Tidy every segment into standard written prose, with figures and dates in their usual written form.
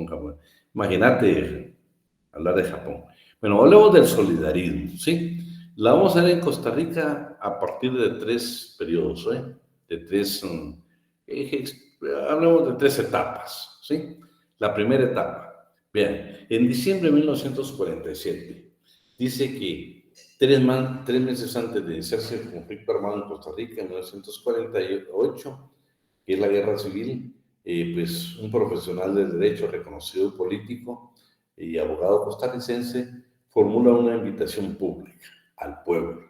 Japón. Imagínate hablar de Japón. Bueno, hablemos del solidarismo, ¿sí? La vamos a ver en Costa Rica a partir de 3 periodos, ¿eh? De tres, hablemos de 3 etapas, ¿sí? La primera etapa, vean, en diciembre de 1947, dice que 3 meses antes de iniciarse el conflicto armado en Costa Rica, en 1948, que es la guerra civil, pues un profesional del derecho reconocido político y abogado costarricense formula una invitación pública al pueblo.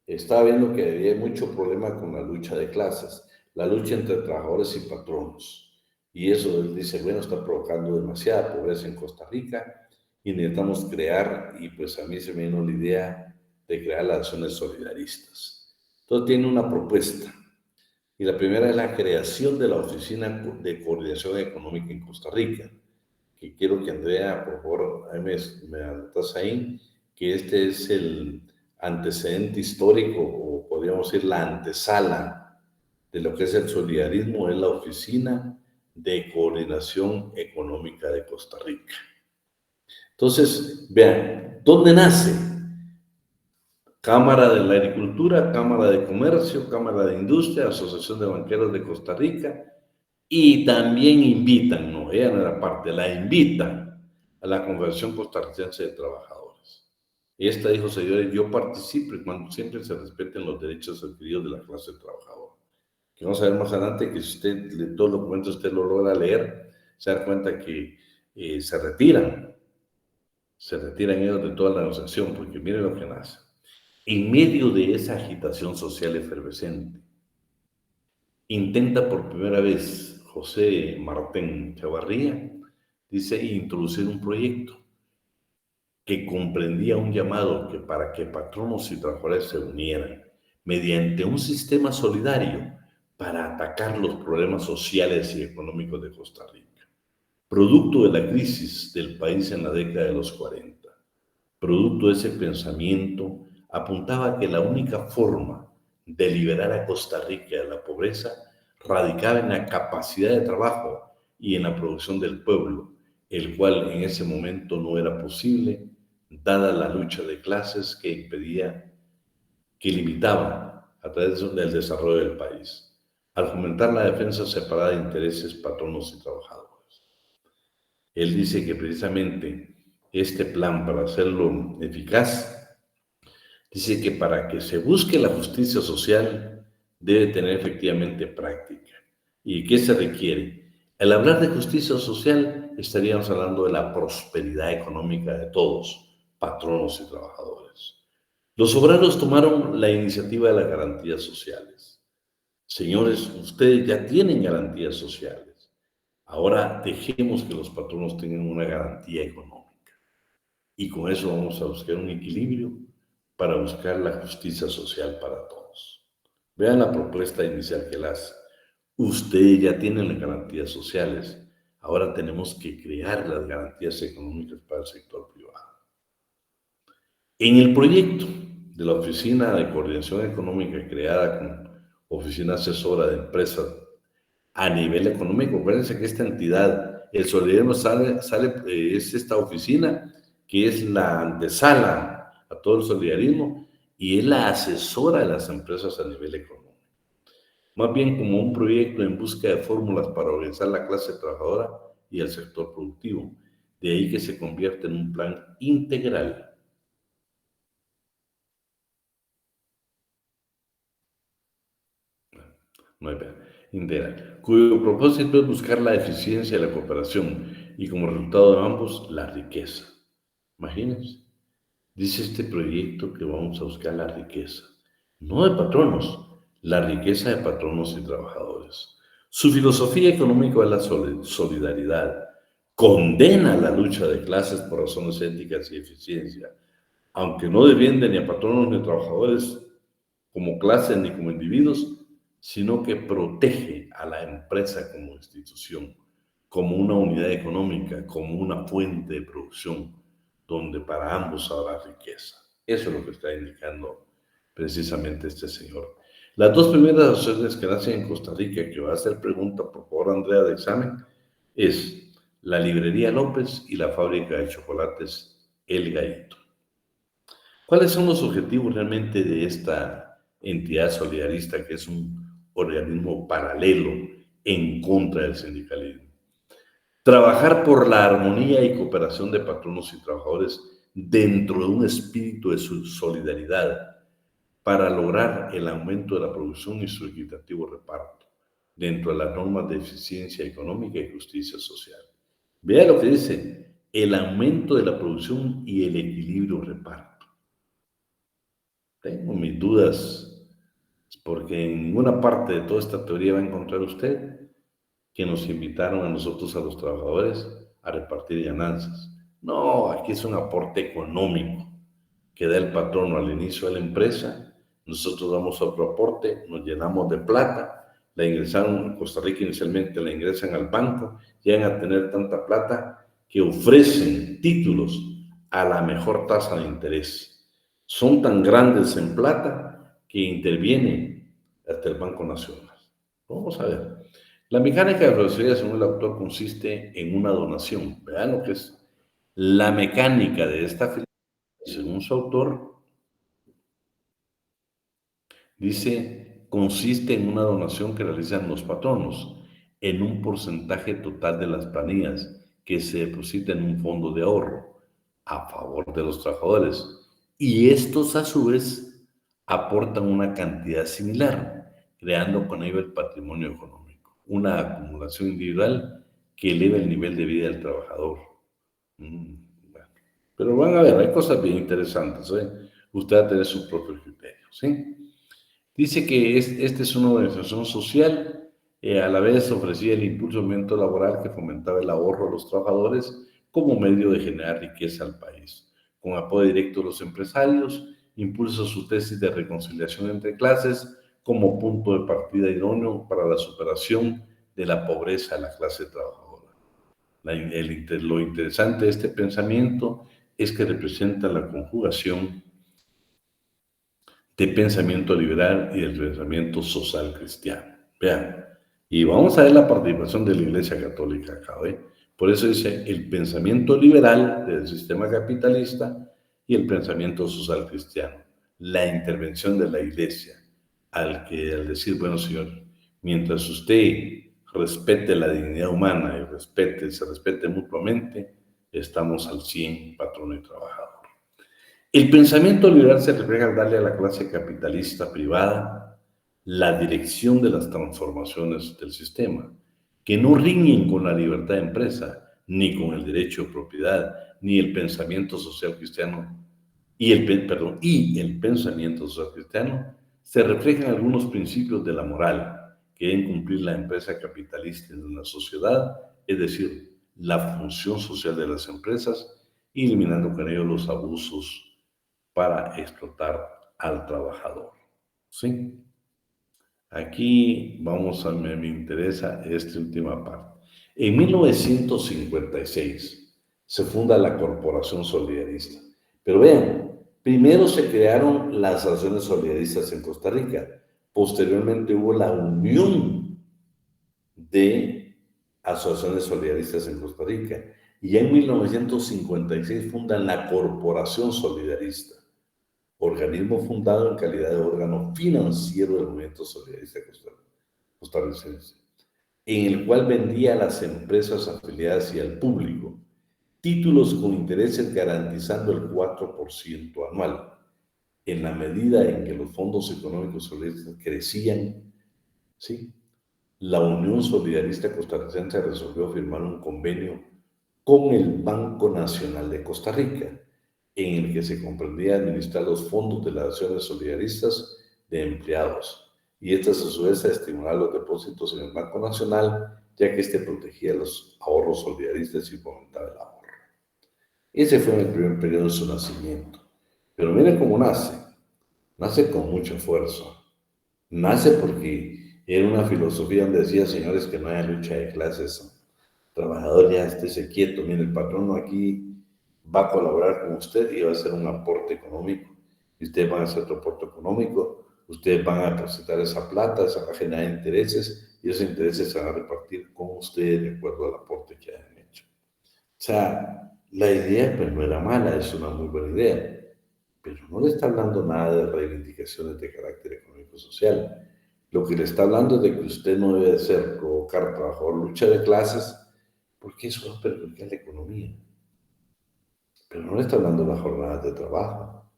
Estaba viendo que había mucho problema con la lucha de clases, la lucha entre trabajadores y patronos. Y eso, él dice, bueno, está provocando demasiada pobreza en Costa Rica y necesitamos crear, y pues a mí se me vino la idea de crear las acciones solidaristas. Entonces tiene una propuesta, y la primera es la creación de la Oficina de Coordinación Económica en Costa Rica, que quiero que Andrea, por favor, ahí me anotas ahí, que este es el antecedente histórico, o podríamos decir la antesala de lo que es el solidarismo, es la Oficina de Coordinación Económica de Costa Rica. Entonces, vean, ¿dónde nace? Cámara de la Agricultura, Cámara de Comercio, Cámara de Industria, Asociación de Banqueros de Costa Rica, y también invitan, no, ella no era parte, la invitan a la Confederación Costarricense de Trabajadores. Y esta dijo, señores, yo participo y cuando siempre se respeten los derechos adquiridos de la clase trabajadora. Que vamos a ver más adelante que si usted, de todos los documentos, usted lo logra leer, se da cuenta que se retiran ellos de toda la negociación, porque miren lo que nace. En medio de esa agitación social efervescente, intenta por primera vez José Martín Chavarría, dice, introducir un proyecto que comprendía un llamado que para que patronos y trabajadores se unieran mediante un sistema solidario para atacar los problemas sociales y económicos de Costa Rica, producto de la crisis del país en la década de los 40. Producto de ese pensamiento, apuntaba que la única forma de liberar a Costa Rica de la pobreza radicaba en la capacidad de trabajo y en la producción del pueblo, el cual en ese momento no era posible, dada la lucha de clases que impedía, que limitaba a través del desarrollo del país, al fomentar la defensa separada de intereses patronos y trabajadores. Él dice que precisamente este plan, para hacerlo eficaz, dice que para que se busque la justicia social debe tener efectivamente práctica. ¿Y qué se requiere? Al hablar de justicia social estaríamos hablando de la prosperidad económica de todos, patronos y trabajadores. Los obreros tomaron la iniciativa de las garantías sociales. Señores, ustedes ya tienen garantías sociales. Ahora dejemos que los patronos tengan una garantía económica. Y con eso vamos a buscar un equilibrio para buscar la justicia social para todos. Vean la propuesta inicial que él hace. Ustedes ya tienen las garantías sociales. Ahora tenemos que crear las garantías económicas para el sector privado. En el proyecto de la Oficina de Coordinación Económica creada como Oficina Asesora de Empresas a nivel económico, acuérdense que esta entidad, el solidarismo es esta oficina que es la antesala a todo el solidarismo y es la asesora de las empresas a nivel económico. Más bien como un proyecto en busca de fórmulas para organizar la clase trabajadora y el sector productivo. De ahí que se convierte en un plan integral. No hay plan integral, cuyo propósito es buscar la eficiencia de la cooperación y como resultado de ambos, la riqueza. Imagínense. Dice este proyecto que vamos a buscar la riqueza, no de patronos, la riqueza de patronos y trabajadores. Su filosofía económica es la solidaridad, condena la lucha de clases por razones éticas y eficiencia, aunque no defiende ni a patronos ni a trabajadores como clase ni como individuos, sino que protege a la empresa como institución, como una unidad económica, como una fuente de producción, donde para ambos habrá riqueza. Eso es lo que está indicando precisamente este señor. Las dos primeras asociaciones que nacen en Costa Rica, que va a hacer pregunta, por favor, Andrea, de examen, es la librería López y la fábrica de chocolates El Gallito. ¿Cuáles son los objetivos realmente de esta entidad solidarista que es un organismo paralelo en contra del sindicalismo? Trabajar por la armonía y cooperación de patronos y trabajadores dentro de un espíritu de solidaridad para lograr el aumento de la producción y su equitativo reparto dentro de las normas de eficiencia económica y justicia social. Vea lo que dice, el aumento de la producción y el equilibrio reparto. Tengo mis dudas, porque en ninguna parte de toda esta teoría va a encontrar usted que nos invitaron a nosotros, a los trabajadores, a repartir ganancias. No, aquí es un aporte económico que da el patrono al inicio de la empresa. Nosotros damos otro aporte, nos llenamos de plata, la ingresaron en Costa Rica inicialmente, la ingresan al banco, llegan a tener tanta plata que ofrecen títulos a la mejor tasa de interés. Son tan grandes en plata que interviene hasta el Banco Nacional. Vamos a ver. La mecánica de fiduciaria, según el autor, consiste en una donación. Vean lo que es la mecánica de esta fiduciaria, según su autor, dice, consiste en una donación que realizan los patronos en un porcentaje total de las planillas que se deposita en un fondo de ahorro a favor de los trabajadores. Y estos, a su vez, aportan una cantidad similar, creando con ello el patrimonio económico, una acumulación individual que eleva el nivel de vida del trabajador. Bueno. Pero van a ver, hay cosas bien interesantes, ¿eh? Usted va a tener sus propios criterios, ¿sí? Dice que esta es una organización social, a la vez ofrecía el impulso al movimiento laboral que fomentaba el ahorro a los trabajadores como medio de generar riqueza al país. Con apoyo directo de los empresarios, impulsa su tesis de reconciliación entre clases como punto de partida idóneo para la superación de la pobreza de la clase trabajadora. Lo interesante de este pensamiento es que representa la conjugación de pensamiento liberal y del pensamiento social cristiano. Vean, y vamos a ver la participación de la Iglesia Católica acá, ¿eh? Por eso dice el pensamiento liberal del sistema capitalista y el pensamiento social cristiano. La intervención de la Iglesia, al decir, bueno, Señor, mientras usted respete la dignidad humana y se respete mutuamente, estamos al 100 patrono y trabajador. El pensamiento liberal se refleja al darle a la clase capitalista privada la dirección de las transformaciones del sistema, que no riñen con la libertad de empresa, ni con el derecho de propiedad, ni el pensamiento social cristiano, y el pensamiento social cristiano se reflejan algunos principios de la moral que deben cumplir la empresa capitalista en una sociedad, es decir, la función social de las empresas, eliminando con ello los abusos para explotar al trabajador. ¿Sí? Aquí me interesa esta última parte. En 1956 se funda la Corporación Solidarista. Pero vean, primero se crearon las asociaciones solidaristas en Costa Rica. Posteriormente hubo la Unión de Asociaciones Solidaristas en Costa Rica. Y ya en 1956 fundan la Corporación Solidarista, organismo fundado en calidad de órgano financiero del movimiento solidarista costarricense, en el cual vendía a las empresas afiliadas y al público títulos con intereses garantizando el 4% anual. En la medida en que los fondos económicos solidaristas crecían, ¿sí?, la Unión Solidarista Costarricense resolvió firmar un convenio con el Banco Nacional de Costa Rica, en el que se comprendía administrar los fondos de las acciones solidaristas de empleados, y estas a su vez a estimular los depósitos en el Banco Nacional, ya que este protegía los ahorros solidaristas y fomentaba el ahorro. Ese fue en el primer periodo de su nacimiento. Pero miren cómo nace. Nace con mucho esfuerzo. Nace porque era una filosofía donde decía, señores, que no haya lucha de clases. Trabajador, ya estése quieto. Mire, el patrono aquí va a colaborar con usted y va a hacer un aporte económico. Y ustedes van a hacer otro aporte económico. Ustedes van a depositar esa plata, esa página de intereses, y esos intereses se van a repartir con ustedes de acuerdo al aporte que hayan hecho. sea, la idea pues no era mala, es una muy buena idea, pero no le está hablando nada de reivindicaciones de carácter económico-social. Lo que le está hablando es de que usted no debe hacer provocar trabajo o lucha de clases, porque eso va a perjudicar la economía. Pero no le está hablando de las jornadas de trabajo,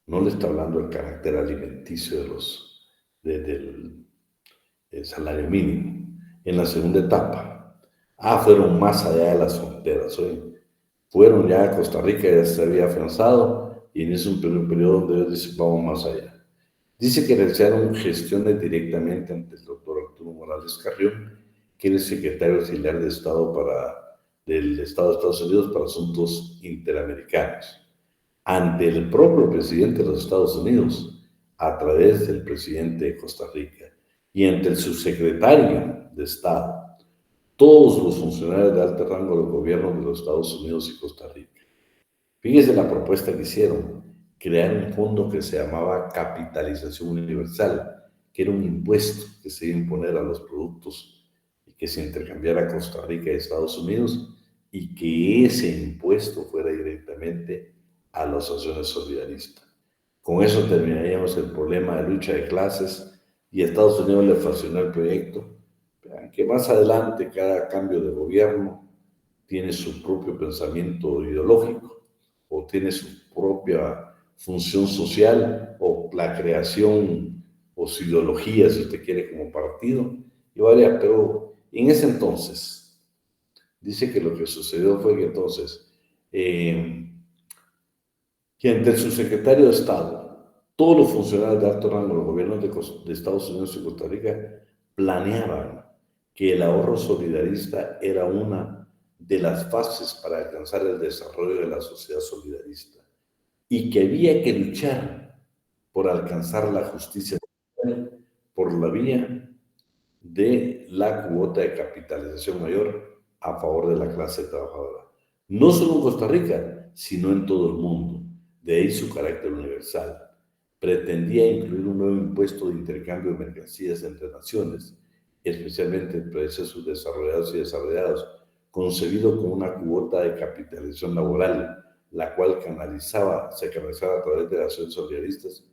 no le está hablando del carácter alimenticio del salario mínimo. En la segunda etapa, fueron más allá de las fronteras, hoy fueron ya a Costa Rica, ya se había afianzado, y en ese un periodo donde ellos dicen, vamos más allá. Dice que realizaron gestiones directamente ante el doctor Arturo Morales Carrión, que es el secretario auxiliar de Estado del Estado de Estados Unidos para Asuntos Interamericanos, ante el propio presidente de los Estados Unidos, a través del presidente de Costa Rica, y ante el subsecretario de Estado, todos los funcionarios de alto rango del gobierno de los Estados Unidos y Costa Rica. Fíjese la propuesta que hicieron, crear un fondo que se llamaba capitalización universal, que era un impuesto que se iba a imponer a los productos y que se intercambiara Costa Rica y Estados Unidos, y que ese impuesto fuera directamente a las asociaciones solidaristas. Con eso terminaríamos el problema de lucha de clases y a Estados Unidos le fascinó el proyecto, que más adelante cada cambio de gobierno tiene su propio pensamiento ideológico o tiene su propia función social o la creación o su ideología, si usted quiere, como partido, y varía, pero en ese entonces, dice que lo que sucedió fue que entonces, que ante el subsecretario de Estado, todos los funcionarios de alto rango de los gobiernos de Estados Unidos y Costa Rica planeaban que el ahorro solidarista era una de las fases para alcanzar el desarrollo de la sociedad solidarista y que había que luchar por alcanzar la justicia social por la vía de la cuota de capitalización mayor a favor de la clase trabajadora. No solo en Costa Rica, sino en todo el mundo. De ahí su carácter universal. Pretendía incluir un nuevo impuesto de intercambio de mercancías entre naciones, especialmente entre países desarrollados y desarrollados, concebido como una cuota de capitalización laboral, la cual se canalizaba a través de las acciones solidaristas,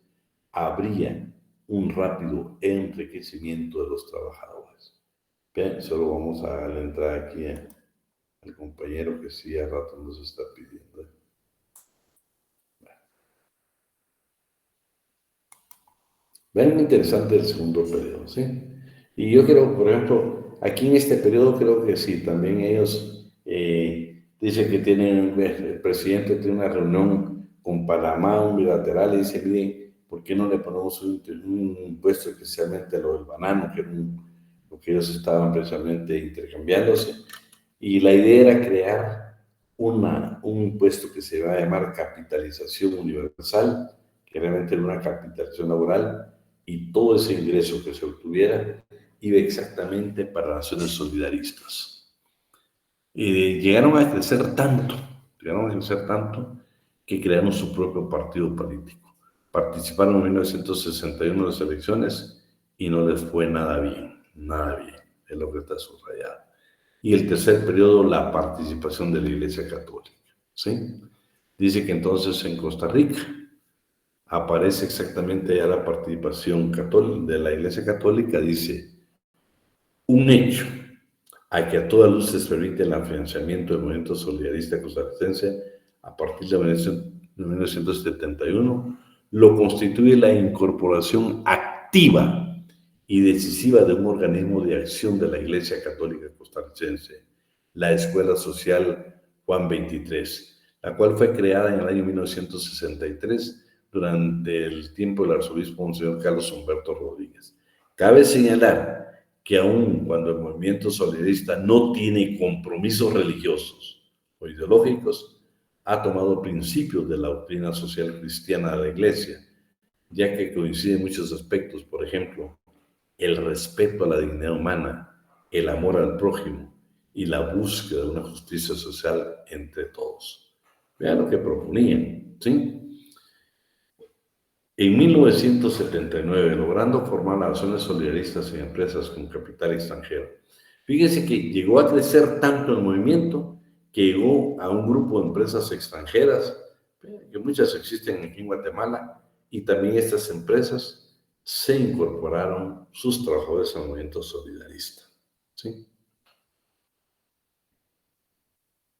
habría un rápido enriquecimiento de los trabajadores. Bien, solo vamos a darle entrada aquí al compañero que sí a rato nos está pidiendo. Ven, interesante el segundo periodo, ¿sí? Y yo creo, por ejemplo, aquí en este periodo creo que sí, también ellos dicen que tienen, el presidente tiene una reunión con Panamá, un bilateral, y dice, miren, ¿por qué no le ponemos un impuesto especialmente a lo del banano, que era lo que ellos estaban precisamente intercambiándose? Y la idea era crear un impuesto que se va a llamar capitalización universal, que realmente era una capitalización laboral, y todo ese ingreso que se obtuviera iba exactamente para las acciones solidaristas. Y llegaron a crecer tanto que crearon su propio partido político. Participaron en 1961 en las elecciones y no les fue nada bien, es lo que está subrayado. Y el tercer periodo, la participación de la Iglesia Católica, ¿sí? Dice que entonces en Costa Rica aparece exactamente ya la participación de la Iglesia Católica, dice, un hecho a que a toda luz se permite el financiamiento del movimiento solidarista costarricense a partir de 1971, lo constituye la incorporación activa y decisiva de un organismo de acción de la Iglesia Católica Costarricense, la Escuela Social Juan 23, la cual fue creada en el año 1963 durante el tiempo del arzobispo Monseñor Carlos Humberto Rodríguez. Cabe señalar que aun cuando el movimiento solidarista no tiene compromisos religiosos o ideológicos, ha tomado principios de la doctrina social cristiana de la Iglesia, ya que coincide en muchos aspectos, por ejemplo, el respeto a la dignidad humana, el amor al prójimo y la búsqueda de una justicia social entre todos. Vean lo que proponían, ¿sí? En 1979, logrando formar las acciones solidaristas en empresas con capital extranjero. Fíjense que llegó a crecer tanto el movimiento que llegó a un grupo de empresas extranjeras, que muchas existen aquí en Guatemala, y también estas empresas se incorporaron sus trabajadores al movimiento solidarista. ¿Sí?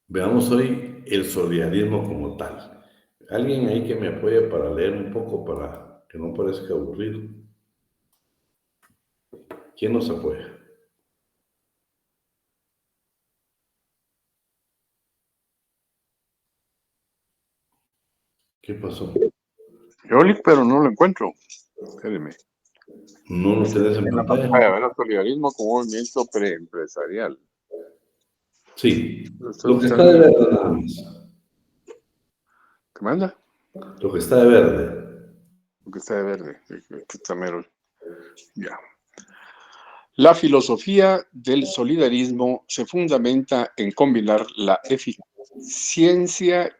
Veamos hoy el solidarismo como tal. Alguien ahí que me apoye para leer un poco, para que no parezca aburrido. ¿Quién nos apoya? ¿Qué pasó? Eolic, pero no lo encuentro. Espéreme. No lo tenés en En la pantalla. pantalla, ¿verdad? Solidarismo como movimiento preempresarial. Sí, Lo estoy lo que está buscando de en... verde nada más. ¿Qué manda? Lo que está de verde. Lo que está de verde. Aquí está mero. Ya. La filosofía del solidarismo se fundamenta en combinar la eficiencia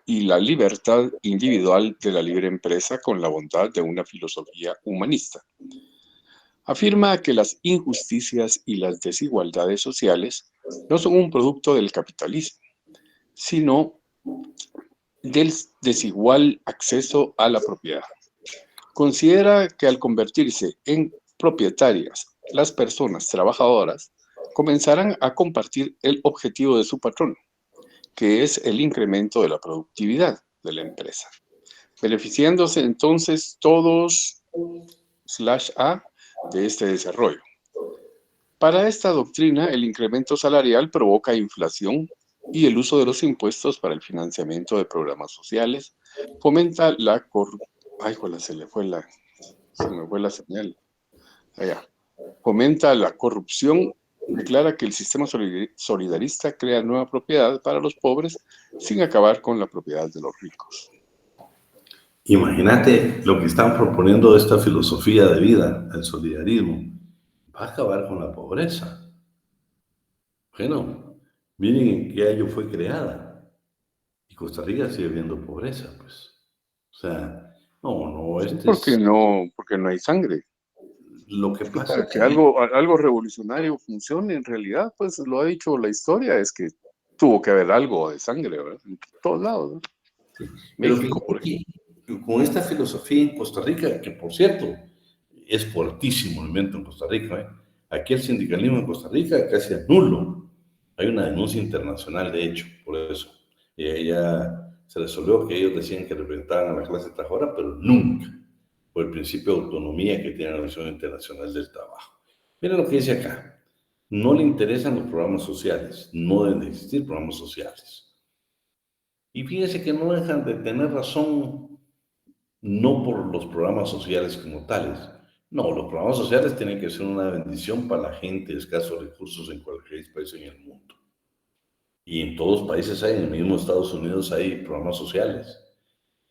y la libertad individual de la libre empresa con la bondad de una filosofía humanista. Afirma que las injusticias y las desigualdades sociales no son un producto del capitalismo, sino del desigual acceso a la propiedad. Considera que al convertirse en propietarias, las personas trabajadoras comenzarán a compartir el objetivo de su patrón, que es el incremento de la productividad de la empresa, beneficiándose entonces todos /a de este desarrollo. Para esta doctrina, el incremento salarial provoca inflación y el uso de los impuestos para el financiamiento de programas sociales fomenta la corrupción. Ay, joder, se me fue la señal. Allá. Fomenta la corrupción, declara que el sistema solidarista crea nueva propiedad para los pobres sin acabar con la propiedad de los ricos. Imagínate lo que están proponiendo esta filosofía de vida, el solidarismo. Va a acabar con la pobreza. Bueno, miren en qué año fue creada. Y Costa Rica sigue viendo pobreza, pues. O sea, no, Sí, este es... porque no hay sangre. Lo que Es que pasa para es que que algo revolucionario funcione, en realidad, pues lo ha dicho la historia, es que tuvo que haber algo de sangre, ¿verdad? En todos lados, ¿no? pero México, por fíjate ejemplo. que con esta filosofía en Costa Rica, que por cierto es fuertísimo el movimiento en Costa Rica, ¿eh? Aquí el sindicalismo en Costa Rica casi es nulo. Hay una denuncia internacional, de hecho, por eso. Y ahí ya se resolvió que ellos decían que representaban a la clase trabajadora, pero nunca, por el principio de autonomía que tiene la Organización Internacional del Trabajo. Miren lo que dice acá. No le interesan los programas sociales, no deben de existir programas sociales. Y fíjense que no dejan de tener razón, no por los programas sociales como tales. No, los programas sociales tienen que ser una bendición para la gente de escasos recursos en cualquier país en el mundo. Y en todos los países hay, en el mismo Estados Unidos hay programas sociales.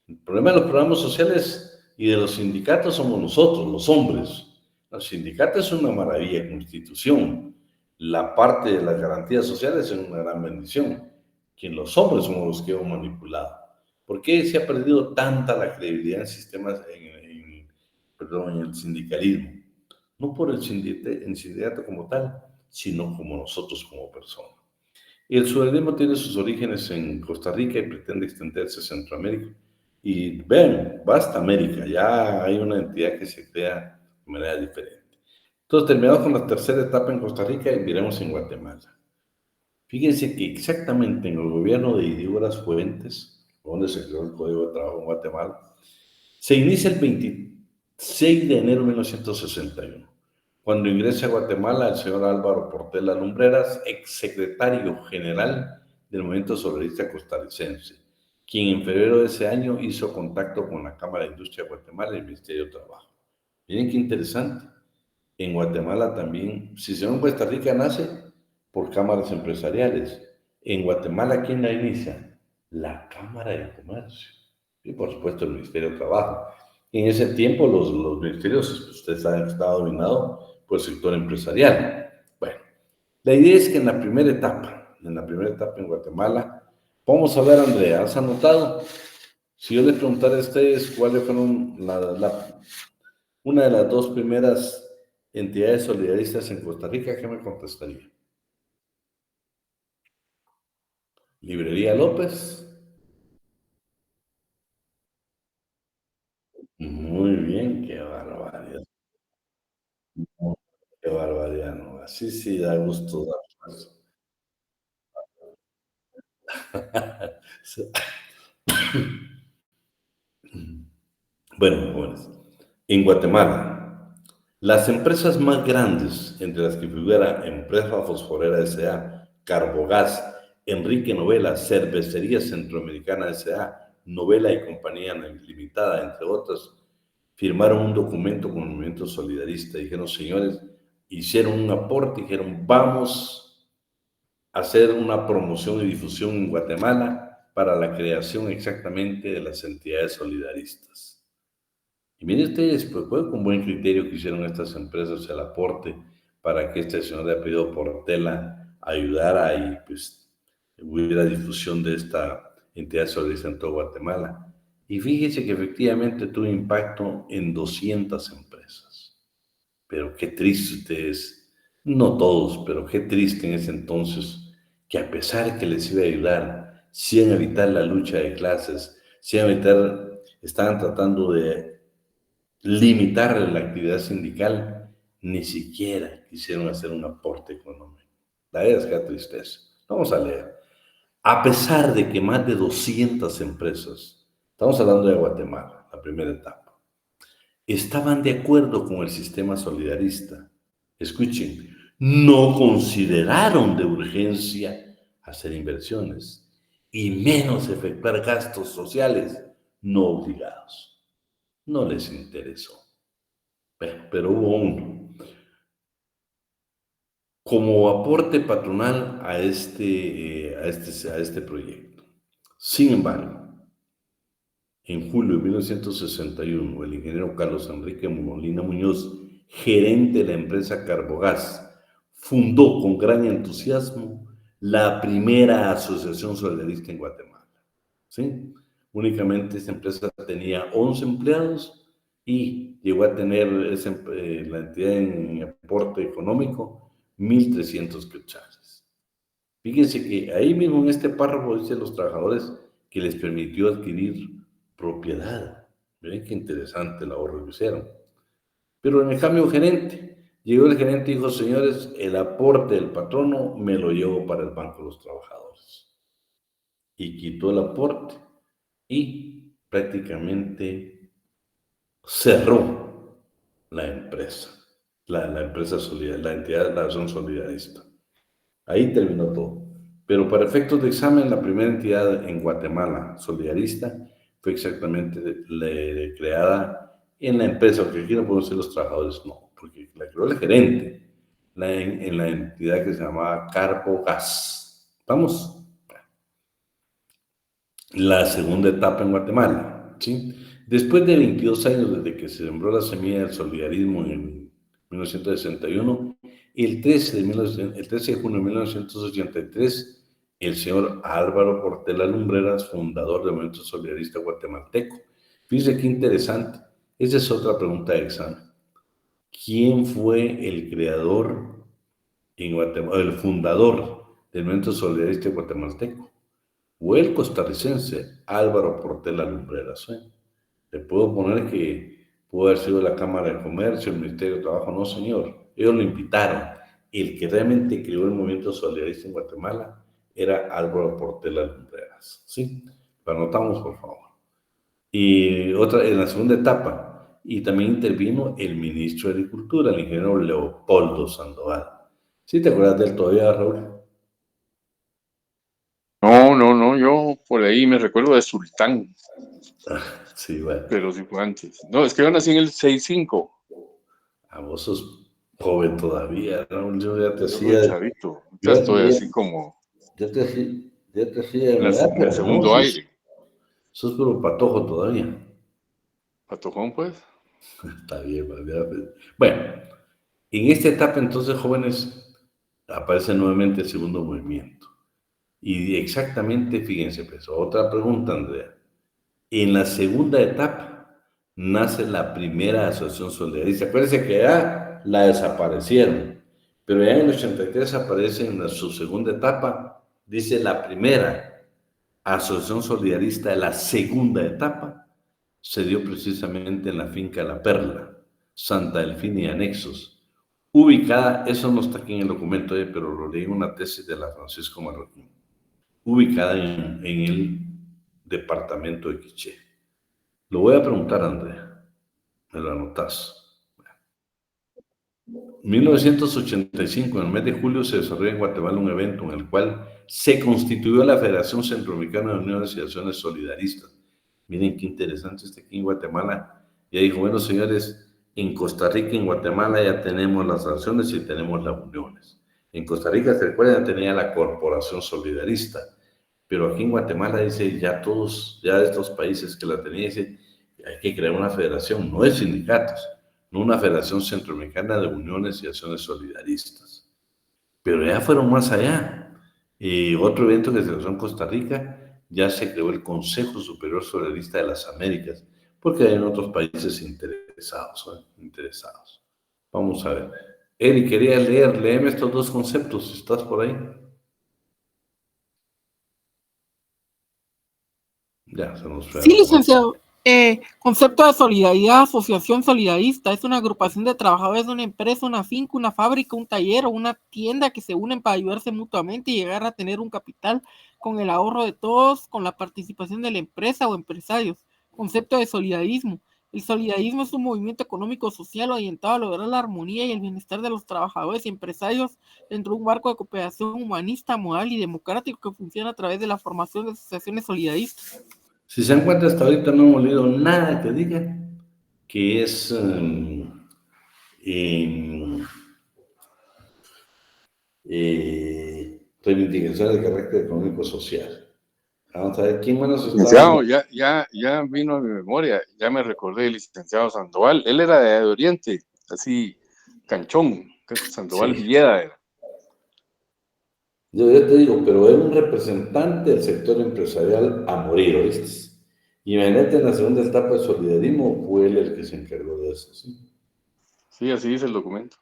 El problema de los programas sociales y de los sindicatos somos nosotros, los hombres. Los sindicatos es una maravilla como institución. La parte de las garantías sociales es una gran bendición. Que los hombres somos los que hemos manipulado. ¿Por qué se ha perdido tanta la credibilidad en sistemas, perdón, en el sindicalismo? No por el sindicato como tal, sino como nosotros como personas. Y el surrealismo tiene sus orígenes en Costa Rica y pretende extenderse a Centroamérica. Y ven, va hasta América, ya hay una entidad que se crea de manera diferente. Entonces, terminamos con la tercera etapa en Costa Rica y miremos en Guatemala. Fíjense que exactamente en el gobierno de Idígoras Fuentes, donde se creó el Código de Trabajo en Guatemala, se inicia el 26 de enero de 1961, cuando ingresa a Guatemala el señor Álvaro Portela Lumbreras, exsecretario general del Movimiento Socialista Costarricense, quien en febrero de ese año hizo contacto con la Cámara de Industria de Guatemala y el Ministerio de Trabajo. Miren qué interesante. En Guatemala también, si se en Costa Rica nace por cámaras empresariales. En Guatemala, ¿quién la inicia? La Cámara de Comercio y por supuesto el Ministerio de Trabajo. En ese tiempo los ministerios, ustedes saben, que estaba dominado por el sector empresarial. Bueno, la idea es que en la primera etapa en Guatemala, vamos a ver, Andrea, ¿has anotado? Si yo les preguntara a ustedes cuáles fueron una de las dos primeras entidades solidaristas en Costa Rica, ¿qué me contestaría? Librería López. Muy bien, qué barbaridad. No, qué barbaridad, ¿no? Así sí da gusto dar paso. Bueno, jóvenes, en Guatemala, las empresas más grandes, entre las que figura Empresa Fosforera S.A., Carbogás, Enrique Novela, Cervecería Centroamericana S.A., Novela y Compañía Limitada, entre otras, firmaron un documento con el movimiento solidarista. Dijeron, señores, hicieron un aporte, dijeron, vamos a hacer una promoción y difusión en Guatemala para la creación exactamente de las entidades solidaristas. Y miren ustedes, pues fue con buen criterio que hicieron estas empresas el aporte para que este señor de apellido Portela ayudara y pues hubiera difusión de esta entidad solidarista en todo Guatemala. Y fíjese que efectivamente tuvo impacto en 200 empresas. Pero qué triste ustedes, no todos, pero qué triste en ese entonces, que a pesar que les iba a ayudar, sin evitar la lucha de clases, sin evitar, estaban tratando de limitar la actividad sindical, ni siquiera quisieron hacer un aporte económico. La verdad es que da tristeza. Vamos a leer. A pesar de que más de 200 empresas, estamos hablando de Guatemala, la primera etapa, estaban de acuerdo con el sistema solidarista, escuchen, no consideraron de urgencia hacer inversiones y menos efectuar gastos sociales no obligados. No les interesó. Pero hubo uno. Como aporte patronal a este proyecto. Sin embargo, en julio de 1961, el ingeniero Carlos Enrique Molina Muñoz, gerente de la empresa Carbogás, fundó con gran entusiasmo la primera asociación solidarista en Guatemala. ¿Sí? Únicamente esta empresa tenía 11 empleados y llegó a tener la entidad en aporte económico 1.300 quetzales. Fíjense que ahí mismo en este párrafo dice los trabajadores que les permitió adquirir propiedad. Miren qué interesante el ahorro que hicieron. Pero en el cambio gerente, llegó el gerente y dijo, señores, el aporte del patrono me lo llevo para el Banco de los Trabajadores. Y quitó el aporte y prácticamente cerró la empresa, la empresa solidaria, la entidad, la acción solidarista. Ahí terminó todo. Pero para efectos de examen, la primera entidad en Guatemala solidarista fue exactamente creada en la empresa, porque aquí no podemos ser los trabajadores, no, porque la creó el gerente en la entidad que se llamaba Carbogás. ¿Vamos? La segunda etapa en Guatemala, ¿sí? Después de 22 años desde que se sembró la semilla del solidarismo en 1961, el 13 de junio de 1983, el señor Álvaro Portela Lumbreras, fundador del Movimiento Solidarista Guatemalteco. Fíjese qué interesante. Esa es otra pregunta de examen. ¿Quién fue el creador en Guatemala, el fundador del Movimiento Solidarista Guatemalteco? O el costarricense Álvaro Portela Lumbreras. Le puedo poner que pudo haber sido la Cámara de Comercio, el Ministerio de Trabajo, no señor, ellos lo invitaron. El que realmente creó el movimiento solidarista en Guatemala era Álvaro Portela Lumbreras, ¿sí? Lo anotamos, por favor. Y otra, en la segunda etapa, y también intervino el ministro de Agricultura, el ingeniero Leopoldo Sandoval. ¿Sí te acuerdas de él todavía, Raúl? No, yo por ahí me recuerdo de Sultán, Sí, bueno. pero sí fue antes. No, es que yo nací en el 65. A vos sos joven todavía, Raúl. Yo ya te Yo soy hacía, chavito. Ya yo, estoy yo- así como ya te hacía en, en edad, en el pero no, segundo aire. sos puro patojo todavía. Patojón, pues. Está bien, pues. Bueno, en esta etapa entonces, jóvenes, aparece nuevamente el segundo movimiento. Y exactamente, fíjense, pues, otra pregunta, Andrea. En la segunda etapa nace la primera asociación solidarista. Acuérdense que ya la desaparecieron, pero ya en el 83 aparece en su segunda etapa, dice la primera, Asociación Solidarista de la segunda etapa se dio precisamente en la finca La Perla, Santa Delfina y anexos, ubicada, eso no está aquí en el documento, pero lo leí en una tesis de la Francisco Marroquín, ubicada en el departamento de Quiché. Lo voy a preguntar, Andrea, me lo anotás. 1985, en el mes de julio, se desarrolla en Guatemala un evento en el cual se constituyó la Federación Centroamericana de Uniones y Acciones Solidaristas. Miren qué interesante este aquí en Guatemala. Ya dijo, bueno, señores, en Costa Rica y en Guatemala ya tenemos las acciones y tenemos las uniones. En Costa Rica, se recuerdan, tenía la Corporación Solidarista, pero aquí en Guatemala dice, ya todos, ya estos países que la tenían, dice, hay que crear una federación, no de sindicatos, no una federación centroamericana de uniones y acciones solidaristas. Pero ya fueron más allá. Otro evento que se realizó en Costa Rica, ya se creó el Consejo Superior Solidarista de las Américas, porque hay en otros países interesados. Vamos a ver. Eri, quería léeme estos dos conceptos, si estás por ahí. Ya, se nos fue. Sí, licenciado. Concepto de solidaridad, asociación solidarista, es una agrupación de trabajadores de una empresa, una finca, una fábrica, un taller o una tienda que se unen para ayudarse mutuamente y llegar a tener un capital con el ahorro de todos, con la participación de la empresa o empresarios. Concepto de solidarismo. El solidarismo es un movimiento económico social orientado a lograr la armonía y el bienestar de los trabajadores y empresarios dentro de un marco de cooperación humanista, moral y democrático que funciona a través de la formación de asociaciones solidaristas. Si se dan cuenta, hasta ahorita no hemos leído nada que diga que es reivindicación de carácter económico-social. Vamos a ver, ¿quién más nos está? Ya vino a mi memoria, ya me recordé del licenciado Sandoval. Él era de Oriente, así, canchón, Sandoval sí. Villeda era. Yo ya te digo, pero era un representante del sector empresarial a morir, ¿oíste? Y imagínate, en la segunda etapa de solidarismo fue él el que se encargó de eso, ¿sí? Sí, así dice el documento.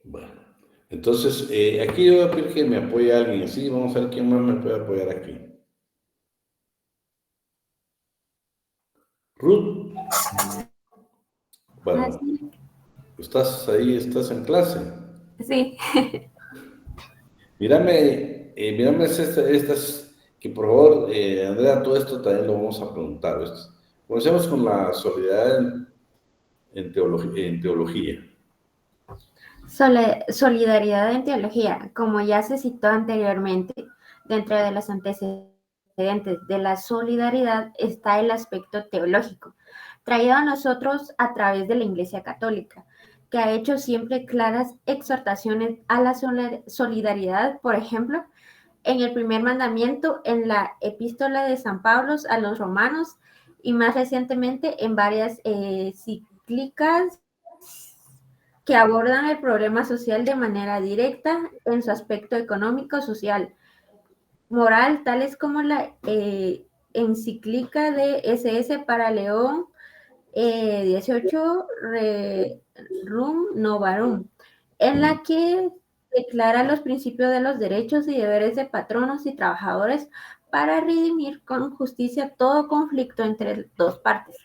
Bueno, entonces, aquí yo voy a pedir que me apoye a alguien, ¿sí? Vamos a ver quién más me puede apoyar aquí. Ruth. Bueno, ¿estás ahí? ¿Estás en clase? Sí. Mírame estas, que por favor, Andrea, todo esto también lo vamos a preguntar. Comencemos con la solidaridad en teología. Solidaridad en teología, como ya se citó anteriormente, dentro de los antecedentes de la solidaridad está el aspecto teológico, traído a nosotros a través de la Iglesia Católica, que ha hecho siempre claras exhortaciones a la solidaridad, por ejemplo, en el primer mandamiento, en la epístola de San Pablo a los romanos y más recientemente en varias cíclicas que abordan el problema social de manera directa en su aspecto económico, social, moral, tales como la encíclica de SS para León 18 Rerum Novarum, en la que declara los principios de los derechos y deberes de patronos y trabajadores para redimir con justicia todo conflicto entre dos partes.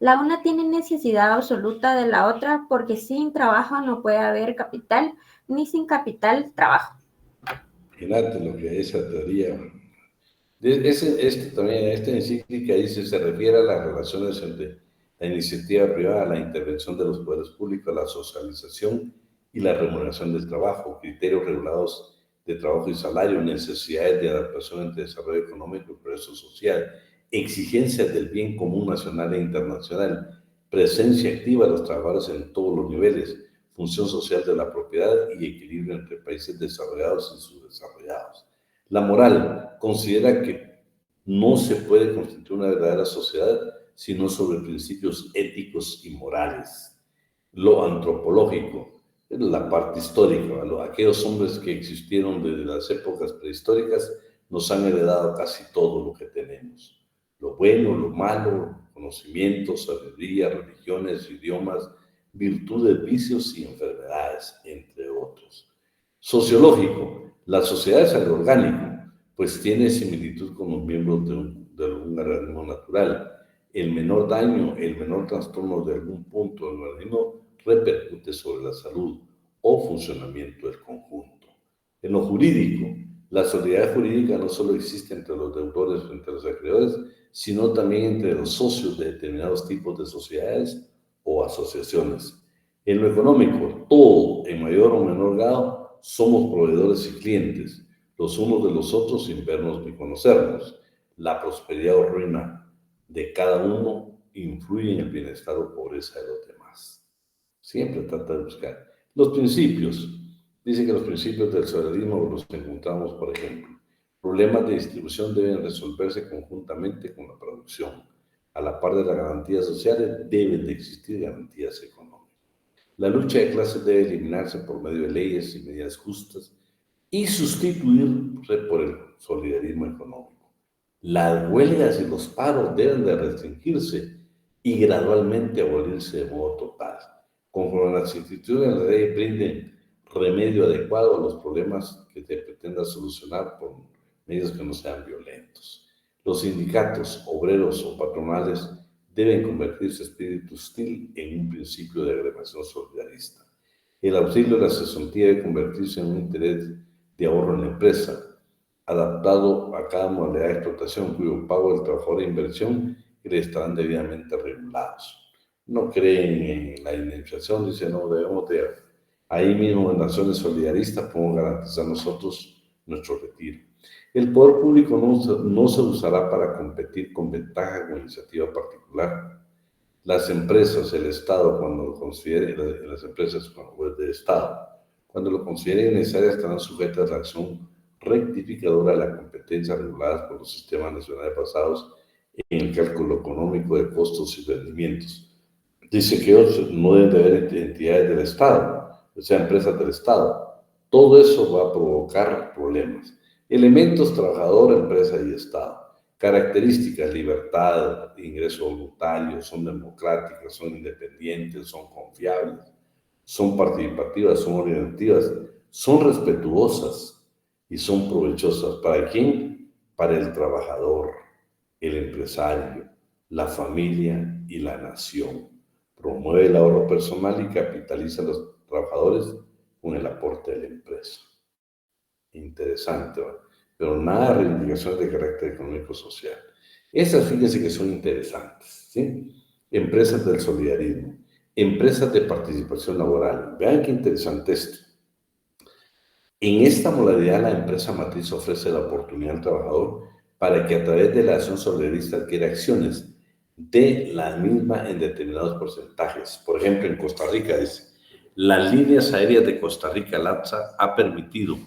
La una tiene necesidad absoluta de la otra porque sin trabajo no puede haber capital, ni sin capital trabajo. Imagínate lo que es esa teoría. Esta encíclica dice, se refiere a las relaciones entre la iniciativa privada, la intervención de los poderes públicos, la socialización y la remuneración del trabajo, criterios regulados de trabajo y salario, necesidades de adaptación entre desarrollo económico y progreso social, exigencias del bien común nacional e internacional, presencia activa de los trabajadores en todos los niveles, función social de la propiedad y equilibrio entre países desarrollados y subdesarrollados. La moral considera que no se puede constituir una verdadera sociedad sino sobre principios éticos y morales. Lo antropológico, la parte histórica, aquellos hombres que existieron desde las épocas prehistóricas nos han heredado casi todo lo que tenemos. Lo bueno, lo malo, conocimientos, sabiduría, religiones, idiomas, virtudes, vicios y enfermedades, entre otros. Sociológico, La sociedad es algo orgánico, pues tiene similitud con los miembros de algún organismo natural. El menor daño, el menor trastorno de algún punto del organismo repercute sobre la salud o funcionamiento del conjunto. En lo jurídico, la solidaridad jurídica no solo existe entre los deudores o entre los acreedores, sino también entre los socios de determinados tipos de sociedades o asociaciones. En lo económico, todo, en mayor o menor grado, somos proveedores y clientes, los unos de los otros sin vernos ni conocernos. La prosperidad o ruina de cada uno influye en el bienestar o pobreza de los demás. Siempre trata de buscar. Los principios. Dice que los principios del solidarismo los encontramos, por ejemplo. Problemas de distribución deben resolverse conjuntamente con la producción. A la par de las garantías sociales, deben de existir garantías económicas. La lucha de clases debe eliminarse por medio de leyes y medidas justas y sustituir por el solidarismo económico. Las huelgas y los paros deben de restringirse y gradualmente abolirse de modo total, conforme las instituciones de la ley brinden remedio adecuado a los problemas que se pretenda solucionar por medios que no sean violentos. Los sindicatos, obreros o patronales deben convertir su espíritu hostil en un principio de agremiación solidarista. El auxilio de la cesantía debe convertirse en un interés de ahorro en la empresa, adaptado a cada modalidad de explotación, cuyo pago del trabajador de inversión que estarán debidamente regulados. No creen en la indemnización, dicen, no, debemos de, ahí mismo en Naciones Solidaristas podemos garantizar nosotros nuestro retiro. El poder público no se usará para competir con ventaja con iniciativa particular. Las empresas, el Estado, cuando lo considere, las empresas de Estado, cuando lo consideren necesario, estarán sujetas a la acción rectificadora de la competencia reguladas por los sistemas nacionales basados en el cálculo económico de costos y rendimientos. Dice que ellos no deben de haber entidades del Estado, o sea, empresas del Estado. Todo eso va a provocar problemas. Elementos: trabajador, empresa y Estado. Características: libertad, ingreso voluntario, son democráticas, son independientes, son confiables, son participativas, son orientativas, son respetuosas y son provechosas. ¿Para quién? Para el trabajador, el empresario, la familia y la nación. Promueve el ahorro personal y capitaliza a los trabajadores con el aporte de la empresa. Interesante, ¿verdad? Pero nada de reivindicaciones de carácter económico-social. Esas, fíjense que son interesantes, ¿sí? Empresas del solidarismo, empresas de participación laboral. Vean qué interesante esto. En esta modalidad, la empresa matriz ofrece la oportunidad al trabajador para que a través de la acción solidarista adquiera acciones de la misma en determinados porcentajes. Por ejemplo, en Costa Rica, dice, las líneas aéreas de Costa Rica, LATSA, ha permitido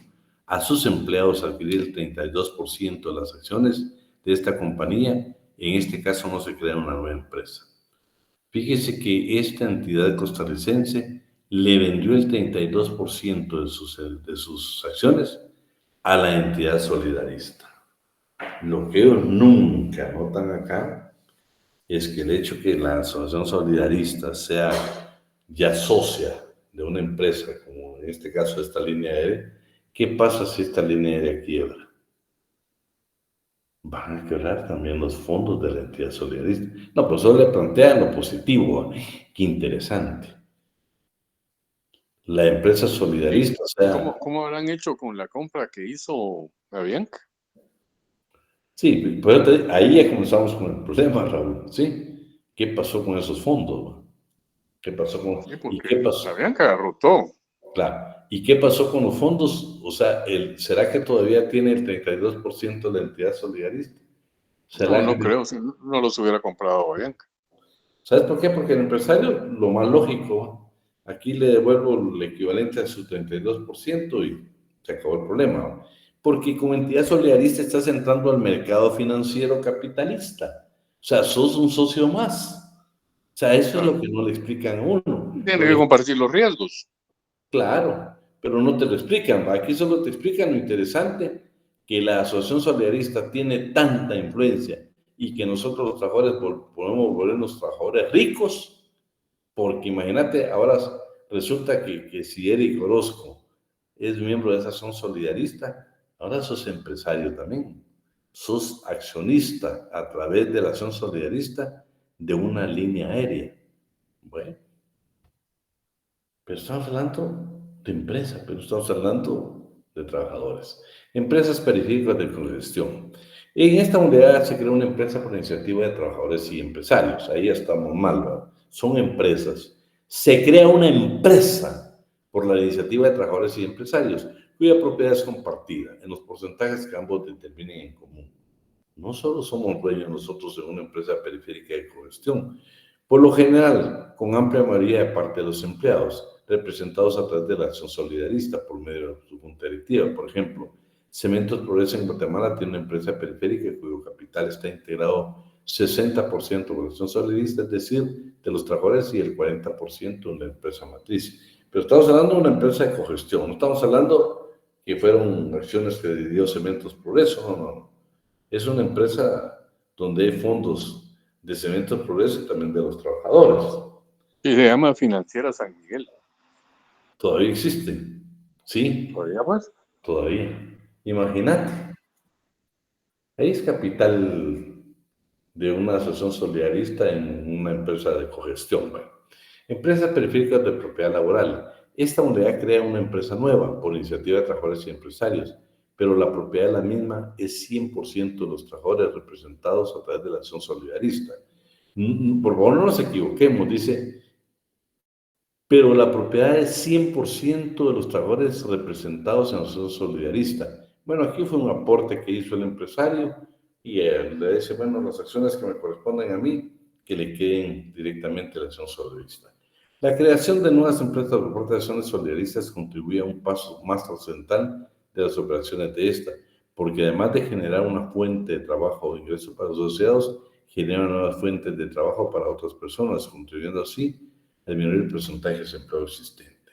a sus empleados adquirir el 32% de las acciones de esta compañía. En este caso no se crea una nueva empresa. Fíjese que esta entidad costarricense le vendió el 32% de sus acciones a la entidad solidarista. Lo que ellos nunca notan acá es que el hecho que la asociación solidarista sea ya socia de una empresa, como en este caso esta línea aérea, ¿qué pasa si esta línea aérea quiebra? Van a quebrar también los fondos de la entidad solidarista. No, pues solo le plantean lo positivo. Qué interesante. La empresa solidarista, o sea... ¿Cómo habrán hecho con la compra que hizo Avianca? Sí, pero ahí ya comenzamos con el problema, Raúl, ¿sí? ¿Qué pasó con esos fondos? ¿Qué pasó con... Sí, ¿Y qué pasó? Avianca agarró todo. Claro. ¿Y qué pasó con los fondos? O sea, ¿será que todavía tiene el 32% de la entidad solidarista? No creo, si no los hubiera comprado Avianca. ¿Sabes por qué? Porque el empresario, lo más lógico, aquí le devuelvo el equivalente a su 32% y se acabó el problema, ¿no? Porque como entidad solidarista estás entrando al mercado financiero capitalista. O sea, sos un socio más. O sea, eso es lo que no le explican a uno. Tiene que compartir los riesgos. Claro, pero no te lo explican. Aquí solo te explican lo interesante, que la asociación solidarista tiene tanta influencia y que nosotros los trabajadores podemos volvernos trabajadores ricos, porque imagínate, ahora resulta que si Eric Orozco es miembro de esa acción solidarista, ahora sos empresario también. Sos accionista a través de la acción solidarista de una línea aérea. Bueno, pero estamos hablando de empresa, pero estamos hablando de trabajadores. Empresas periféricas de congestión. En esta unidad se crea una empresa por iniciativa de trabajadores y empresarios. Ahí estamos mal, ¿verdad? Son empresas. Se crea una empresa por la iniciativa de trabajadores y empresarios, cuya propiedad es compartida en los porcentajes que ambos determinen en común. No solo somos dueños nosotros en una empresa periférica de congestión, por lo general, con amplia mayoría de parte de los empleados, representados a través de la acción solidarista por medio de su junta directiva. Por ejemplo, Cementos Progreso en Guatemala tiene una empresa periférica cuyo capital está integrado 60% por la acción solidarista, es decir, de los trabajadores, y el 40% en la empresa matriz. Pero estamos hablando de una empresa de cogestión, no estamos hablando que fueron acciones que dividió Cementos Progreso, no. Es una empresa donde hay fondos de Cementos Progreso y también de los trabajadores. Y se llama Financiera San Miguel. Todavía existen, ¿sí? ¿Todavía pues? Todavía. Imagínate. Ahí es capital de una asociación solidarista en una empresa de cogestión. Bueno. Empresas periféricas de propiedad laboral. Esta unidad crea una empresa nueva por iniciativa de trabajadores y empresarios, pero la propiedad de la misma es 100% de los trabajadores representados a través de la acción solidarista. Por favor, no nos equivoquemos, dice, pero la propiedad es 100% de los trabajadores representados en la acción solidarista. Bueno, aquí fue un aporte que hizo el empresario y él le dice, bueno, las acciones que me corresponden a mí, que le queden directamente a la acción solidarista. La creación de nuevas empresas por parte de acciones solidaristas contribuye a un paso más trascendental de las operaciones de esta, porque además de generar una fuente de trabajo o ingreso para los asociados, genera nuevas fuentes de trabajo para otras personas, contribuyendo así a disminuir el porcentaje de desempleo existente.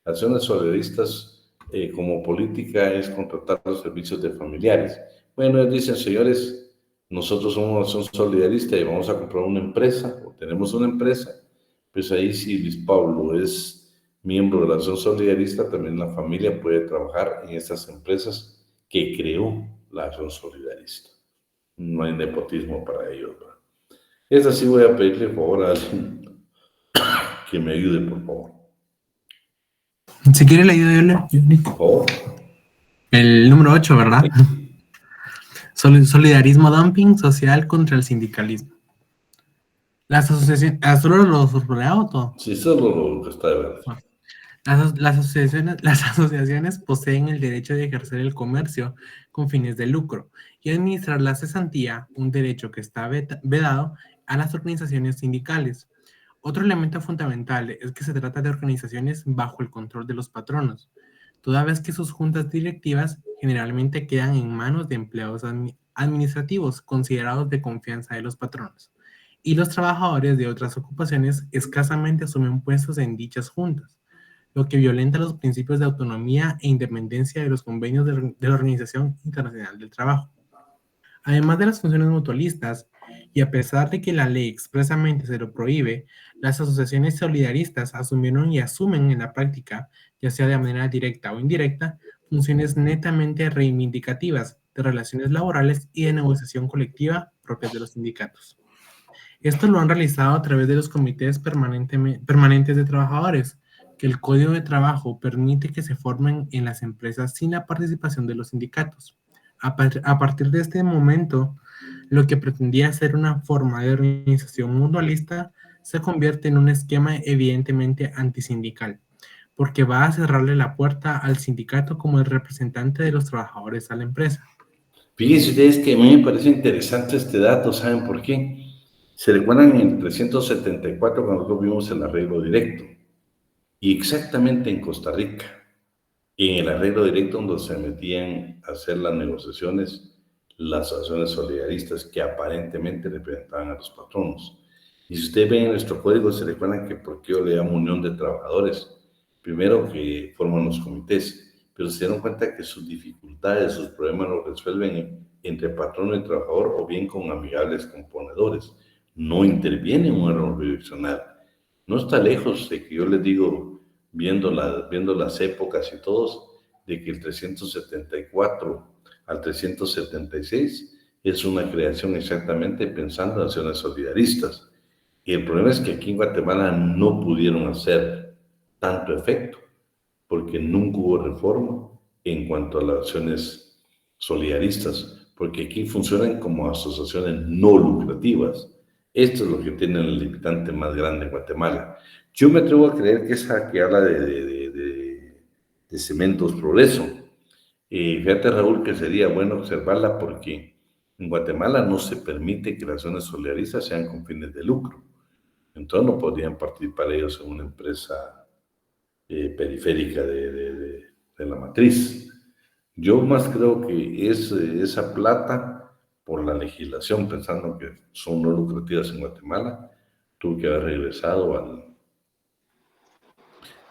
Acciones solidaristas como política es contratar los servicios de familiares. Bueno, ellos dicen, señores, nosotros somos una acción solidarista y vamos a comprar una empresa, o tenemos una empresa, pues ahí si Luis Pablo es miembro de la acción solidarista, también la familia puede trabajar en estas empresas que creó la acción solidarista. No hay nepotismo para ellos, ¿verdad? Esa sí voy a pedirle por favor a alguien que me ayude, por favor. Si quiere le ayudo yo. Por favor. El número 8, ¿verdad? Solidarismo dumping social contra el sindicalismo. Las asociaciones... ¿Solo lo subrayado o todo? Sí, solo lo que está de verdad. Las asociaciones poseen el derecho de ejercer el comercio con fines de lucro y administrar la cesantía, un derecho que está vedado a las organizaciones sindicales. Otro elemento fundamental es que se trata de organizaciones bajo el control de los patronos, toda vez que sus juntas directivas generalmente quedan en manos de empleados administrativos considerados de confianza de los patronos, y los trabajadores de otras ocupaciones escasamente asumen puestos en dichas juntas, lo que violenta los principios de autonomía e independencia de los convenios de la Organización Internacional del Trabajo. Además de las funciones mutualistas, y a pesar de que la ley expresamente se lo prohíbe, las asociaciones solidaristas asumieron y asumen en la práctica, ya sea de manera directa o indirecta, funciones netamente reivindicativas de relaciones laborales y de negociación colectiva propias de los sindicatos. Esto lo han realizado a través de los comités permanentes de trabajadores, que el Código de Trabajo permite que se formen en las empresas sin la participación de los sindicatos. A partir de este momento, lo que pretendía ser una forma de organización mutualista se convierte en un esquema evidentemente antisindical, porque va a cerrarle la puerta al sindicato como el representante de los trabajadores a la empresa. Fíjense ustedes que a mí me parece interesante este dato, ¿saben por qué? Se recuerdan en 374 cuando nosotros vimos el arreglo directo, y exactamente en Costa Rica, en el arreglo directo donde se metían a hacer las negociaciones las asociaciones solidaristas que aparentemente representaban a los patronos. Y si ustedes ven en nuestro código, se recuerdan que por qué yo le llamo unión de trabajadores. Primero, que forman los comités, pero se dieron cuenta que sus dificultades, sus problemas los resuelven entre patrono y trabajador o bien con amigables componedores. No interviene un órgano jurisdiccional. No está lejos de que yo les digo, viendo las épocas y todos, de que el 374 al 376 es una creación exactamente pensando en acciones solidaristas. Y el problema es que aquí en Guatemala no pudieron hacer tanto efecto, porque nunca hubo reforma en cuanto a las acciones solidaristas, porque aquí funcionan como asociaciones no lucrativas. Esto es lo que tiene el limitante más grande en Guatemala. Yo me atrevo a creer que esa que habla de Cementos Progreso, fíjate, Raúl, que sería bueno observarla porque en Guatemala no se permite que las acciones solidaristas sean con fines de lucro. Entonces no podrían participar ellos en una empresa periférica de la matriz. Yo más creo que esa plata, por la legislación, pensando que son no lucrativas en Guatemala, tuvo que haber regresado al...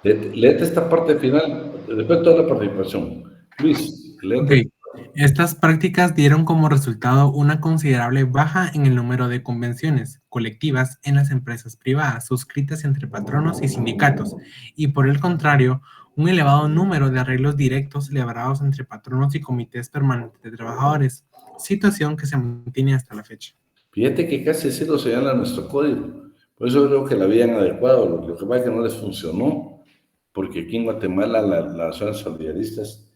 Léete esta parte final, después de toda la participación. Luis, léete. Ok. Estas prácticas dieron como resultado una considerable baja en el número de convenciones colectivas en las empresas privadas suscritas entre patronos y sindicatos, y por el contrario, un elevado número de arreglos directos celebrados entre patronos y comités permanentes de trabajadores, situación que se mantiene hasta la fecha. Fíjate que casi sí lo señala nuestro código. Por eso creo que la habían adecuado. Lo que pasa es que no les funcionó, porque aquí en Guatemala las acciones solidaristas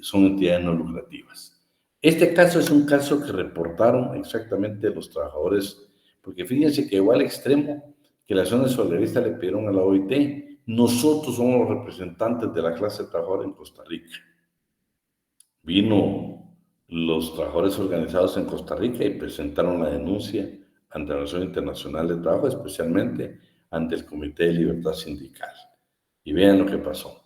son entidades no lucrativas. Este caso es un caso que reportaron exactamente los trabajadores, porque fíjense que igual extremo que las acciones solidaristas le pidieron a la OIT. Nosotros somos los representantes de la clase trabajadora en Costa Rica. Vino los trabajadores organizados en Costa Rica y presentaron la denuncia ante la Organización Internacional de Trabajo, especialmente ante el Comité de Libertad Sindical. Y vean lo que pasó.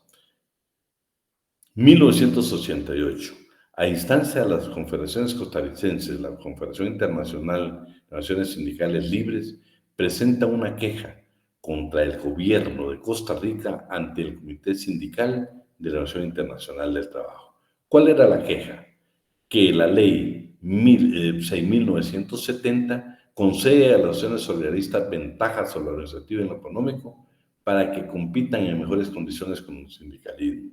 1988, a instancia de las confederaciones costarricenses, la Confederación Internacional de Naciones Sindicales Libres presenta una queja contra el gobierno de Costa Rica ante el Comité Sindical de la Organización Internacional del Trabajo. ¿Cuál era la queja? Que la ley 6.970 concede a las acciones solidaristas ventajas sobre lo organizativo y lo económico para que compitan en mejores condiciones con el sindicalismo.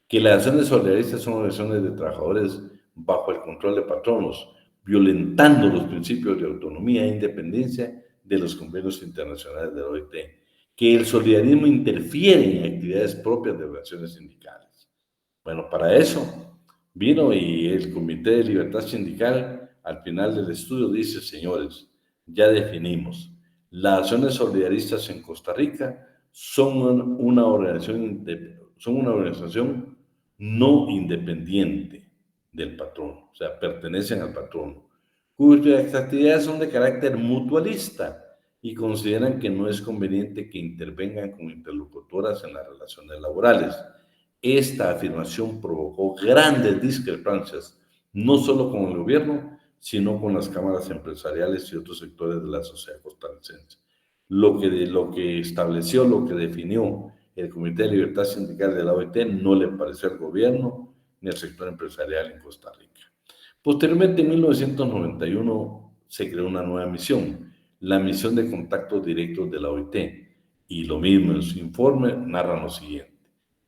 Que las acciones solidaristas son organizaciones de trabajadores bajo el control de patronos, violentando los principios de autonomía e independencia de los convenios internacionales de la OIT. Que el solidarismo interfiere en actividades propias de relaciones sindicales. Bueno, para eso vino y el Comité de Libertad Sindical, al final del estudio, dice, señores, ya definimos, las acciones solidaristas en Costa Rica son una organización no independiente del patrón, o sea, pertenecen al patrón, cuyas actividades son de carácter mutualista y consideran que no es conveniente que intervengan como interlocutoras en las relaciones laborales. Esta afirmación provocó grandes discrepancias, no solo con el gobierno, sino con las cámaras empresariales y otros sectores de la sociedad costarricense. Lo que estableció, lo que definió el Comité de Libertad Sindical de la OIT no le pareció al gobierno ni al sector empresarial en Costa Rica. Posteriormente, en 1991, se creó una nueva misión, la Misión de Contactos Directos de la OIT, y lo mismo en su informe narra lo siguiente.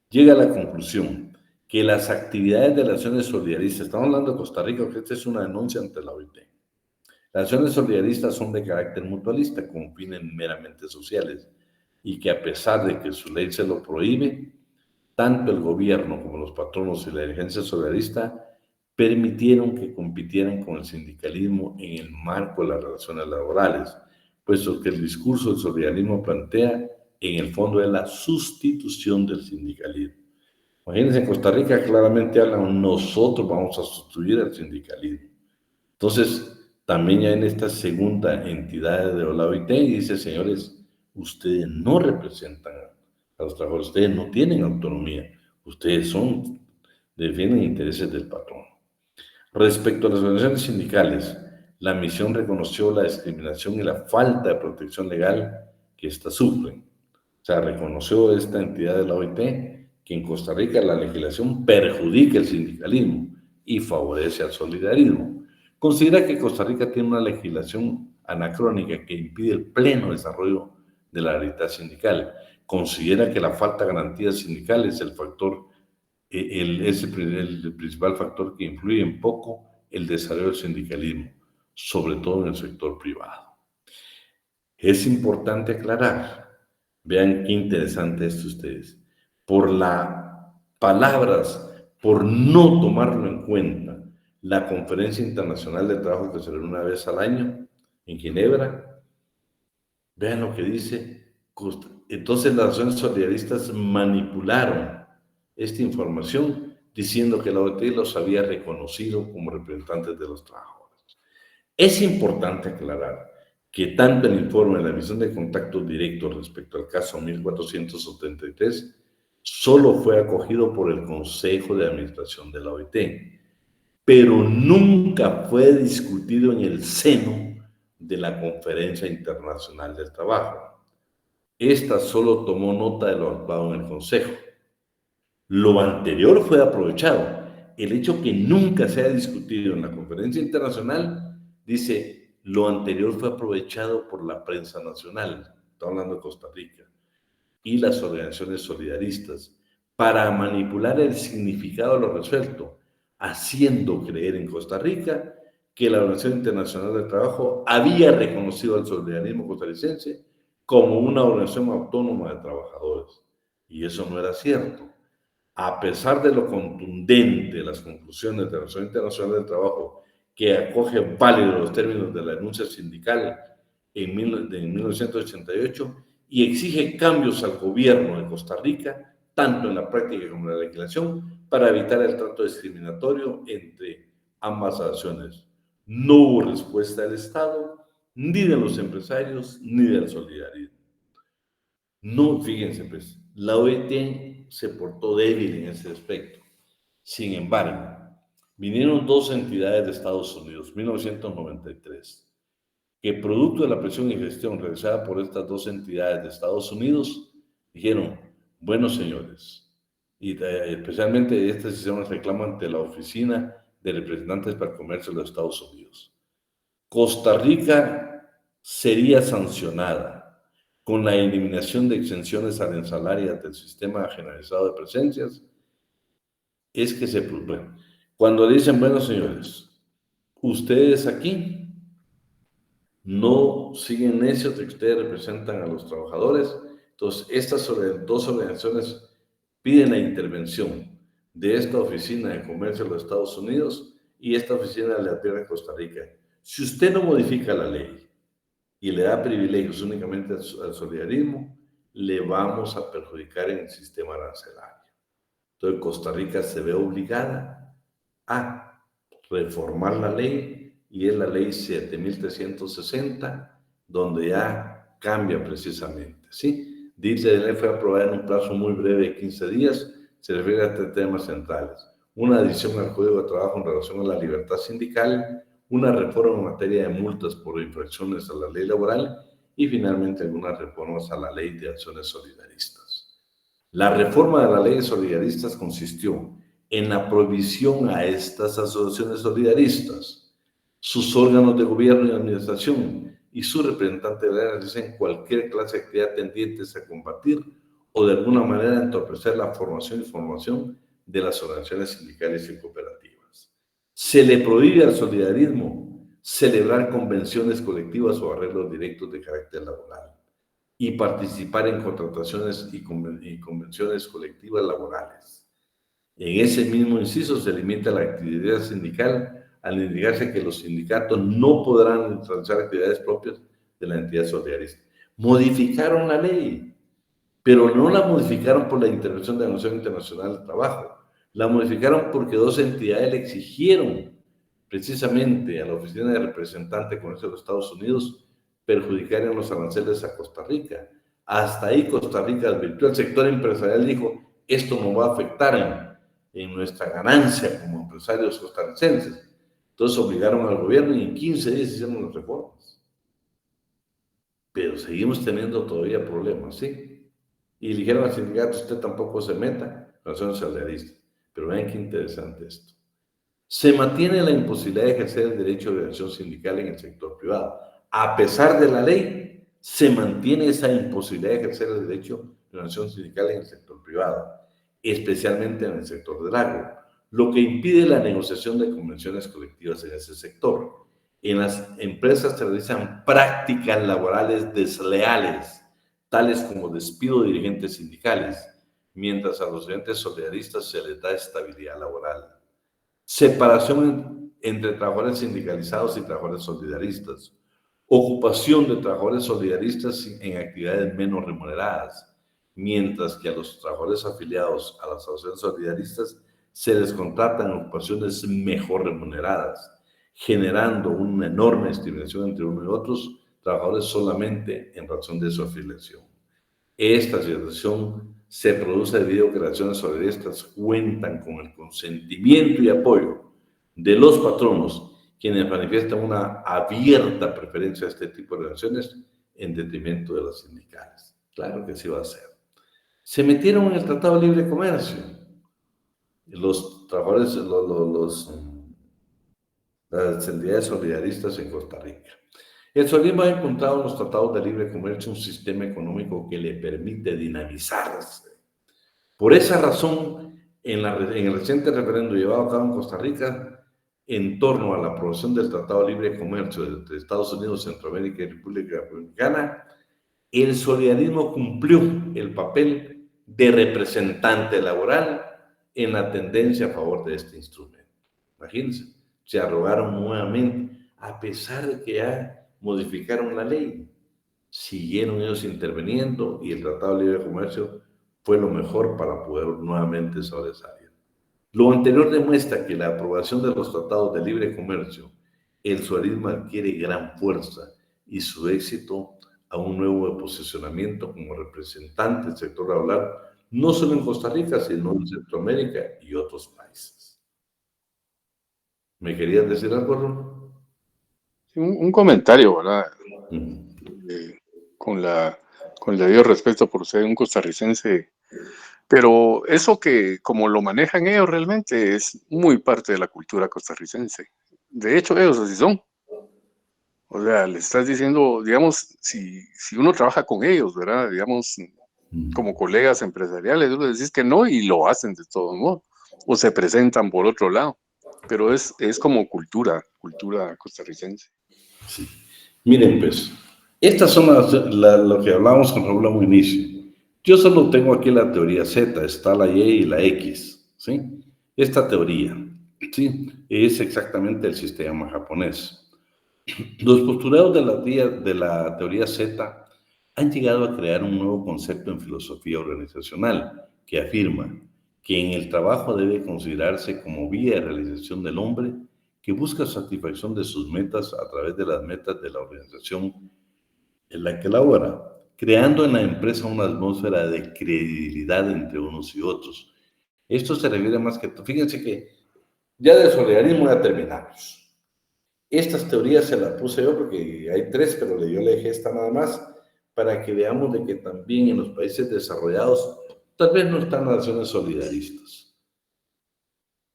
Llega a la conclusión que las actividades de las acciones solidaristas, estamos hablando de Costa Rica, que esta es una denuncia ante la OIT, las acciones solidaristas son de carácter mutualista con fines meramente sociales y que a pesar de que su ley se lo prohíbe, tanto el gobierno como los patronos y la dirigencia solidarista permitieron que compitieran con el sindicalismo en el marco de las relaciones laborales, puesto que el discurso del solidarismo plantea en el fondo de la sustitución del sindicalismo. Imagínense, en Costa Rica claramente hablan, nosotros vamos a sustituir al sindicalismo. Entonces, también ya en esta segunda entidad de la OIT dice, señores, ustedes no representan a los trabajadores, ustedes no tienen autonomía, ustedes defienden intereses del patrón. Respecto a las organizaciones sindicales, la misión reconoció la discriminación y la falta de protección legal que éstas sufren. O sea, reconoció esta entidad de la OIT que en Costa Rica la legislación perjudica el sindicalismo y favorece al solidarismo. Considera que Costa Rica tiene una legislación anacrónica que impide el pleno desarrollo de la libertad sindical. Considera que la falta de garantías sindicales es el factor es el principal factor que influye en poco el desarrollo del sindicalismo, sobre todo en el sector privado. Es importante aclarar, vean qué interesante esto ustedes, por las palabras, por no tomarlo en cuenta, la Conferencia Internacional de Trabajo que se reúne una vez al año en Ginebra, vean lo que dice. Entonces las naciones solidaristas manipularon esta información diciendo que la OIT los había reconocido como representantes de los trabajadores. Es importante aclarar que tanto el informe de la misión de contacto directo respecto al caso 1473 solo fue acogido por el Consejo de Administración de la OIT, pero nunca fue discutido en el seno de la Conferencia Internacional del Trabajo. Esta solo tomó nota de lo actuado en el Consejo. Lo anterior fue aprovechado. El hecho que nunca se haya discutido en la Conferencia Internacional, dice, lo anterior fue aprovechado por la prensa nacional, está hablando de Costa Rica, y las organizaciones solidaristas, para manipular el significado de lo resuelto, haciendo creer en Costa Rica que la Organización Internacional del Trabajo había reconocido al solidarismo costarricense como una organización autónoma de trabajadores. Y eso no era cierto. A pesar de lo contundente de las conclusiones de la Organización Internacional del Trabajo, que acoge válidos los términos de la denuncia sindical en 1988 y exige cambios al gobierno de Costa Rica, tanto en la práctica como en la legislación, para evitar el trato discriminatorio entre ambas acciones. No hubo respuesta del Estado, ni de los empresarios, ni del solidarismo. No, fíjense pues, la OIT se portó débil en ese aspecto. Sin embargo, vinieron dos entidades de Estados Unidos, 1993, que producto de la presión y gestión realizada por estas dos entidades de Estados Unidos, dijeron, bueno señores, y especialmente esta decisión reclama ante la Oficina de Representantes para el Comercio de los Estados Unidos. Costa Rica sería sancionada con la eliminación de exenciones arancelarias del sistema generalizado de presencias. Es que bueno, cuando dicen, bueno señores, ustedes aquí no siguen necios de que ustedes representan a los trabajadores, entonces estas dos organizaciones piden la intervención de esta Oficina de Comercio de los Estados Unidos y esta oficina le advierte a Costa Rica, si usted no modifica la ley y le da privilegios únicamente al solidarismo, le vamos a perjudicar en el sistema arancelario. Entonces Costa Rica se ve obligada a reformar la ley y es la ley 7360 donde ya cambia precisamente, ¿sí? Dice, la ley fue aprobada en un plazo muy breve de 15 días, se refiere a tres temas centrales. Una adición al Código de Trabajo en relación a la libertad sindical, una reforma en materia de multas por infracciones a la ley laboral y finalmente algunas reformas a la ley de acciones solidaristas. La reforma de la ley de solidaristas consistió en la prohibición a estas asociaciones solidaristas, sus órganos de gobierno y administración y su representante de realizar cualquier clase de actividad tendientes a combatir o de alguna manera entorpecer la formación y formación de las organizaciones sindicales y cooperativas. Se le prohíbe al solidarismo celebrar convenciones colectivas o arreglos directos de carácter laboral y participar en contrataciones y convenciones colectivas laborales. En ese mismo inciso se limita la actividad sindical al indicarse que los sindicatos no podrán realizar actividades propias de la entidad solidarista. Modificaron la ley, pero no la modificaron por la intervención de la Organización Internacional del Trabajo. La modificaron porque dos entidades le exigieron precisamente a la Oficina de Representante de Comercio de los Estados Unidos perjudicar en los aranceles a Costa Rica. Hasta ahí Costa Rica advirtió, el sector empresarial dijo, esto no va a afectar en nuestra ganancia como empresarios costarricenses. Entonces obligaron al gobierno y en 15 días hicieron las reformas. Pero seguimos teniendo todavía problemas, ¿sí? Y dijeron al sindicato, usted tampoco se meta, relaciones solidaristas. Pero vean qué interesante esto. Se mantiene la imposibilidad de ejercer el derecho de organización sindical en el sector privado. A pesar de la ley, se mantiene esa imposibilidad de ejercer el derecho de organización sindical en el sector privado. especialmente en el sector del agro, lo que impide la negociación de convenciones colectivas en ese sector. En las empresas se realizan prácticas laborales desleales, tales como despido de dirigentes sindicales, mientras a los dirigentes solidaristas se les da estabilidad laboral. Separación entre trabajadores sindicalizados y trabajadores solidaristas. Ocupación de trabajadores solidaristas en actividades menos remuneradas, mientras que a los trabajadores afiliados a las asociaciones solidaristas se les contratan ocupaciones mejor remuneradas, generando una enorme discriminación entre unos y otros trabajadores solamente en razón de su afiliación. Esta situación se produce debido a que las acciones solidaristas cuentan con el consentimiento y apoyo de los patronos, quienes manifiestan una abierta preferencia a este tipo de relaciones en detrimento de las sindicales. Claro que sí va a ser. Se metieron en el Tratado de Libre Comercio. Los trabajadores, las entidades solidaristas en Costa Rica. El solidarismo ha encontrado en los tratados de libre comercio un sistema económico que le permite dinamizarse. Por esa razón, en el reciente referendo llevado a cabo en Costa Rica, en torno a la aprobación del Tratado de Libre Comercio entre Estados Unidos, Centroamérica y República Dominicana, el solidarismo cumplió el papel de representante laboral en la tendencia a favor de este instrumento. Imagínense, se arrogaron nuevamente, a pesar de que ya modificaron la ley, siguieron ellos interviniendo y el Tratado de Libre Comercio fue lo mejor para poder nuevamente sobresalir. Lo anterior demuestra que la aprobación de los tratados de libre comercio, el solidarismo adquiere gran fuerza y su éxito a un nuevo posicionamiento como representante del sector laboral, no solo en Costa Rica, sino en Centroamérica y otros países. ¿Me querías decir algo, Ron? Un comentario, ¿verdad? Con el debido respeto por ser un costarricense, pero eso que como lo manejan ellos realmente es muy parte de la cultura costarricense. De hecho, ellos así son. O sea, le estás diciendo, digamos, si uno trabaja con ellos, ¿verdad? Digamos, como colegas empresariales, tú les decís que no y lo hacen de todos modos, o se presentan por otro lado, pero es como cultura costarricense. Sí. Miren, pues, estas son lo que hablábamos con Raúl a un inicio. Yo solo tengo aquí la teoría Z, está la Y y la X, ¿sí? Esta teoría, ¿sí? Es exactamente el sistema japonés. Los postulados de la teoría Z han llegado a crear un nuevo concepto en filosofía organizacional que afirma que en el trabajo debe considerarse como vía de realización del hombre que busca satisfacción de sus metas a través de las metas de la organización en la que labora, creando en la empresa una atmósfera de credibilidad entre unos y otros. Esto se refiere más que... Fíjense que ya de solidarismo ya terminamos. Estas teorías se las puse yo porque hay 3, pero yo le dejé esta nada más para que veamos de que también en los países desarrollados tal vez no están naciones solidaristas,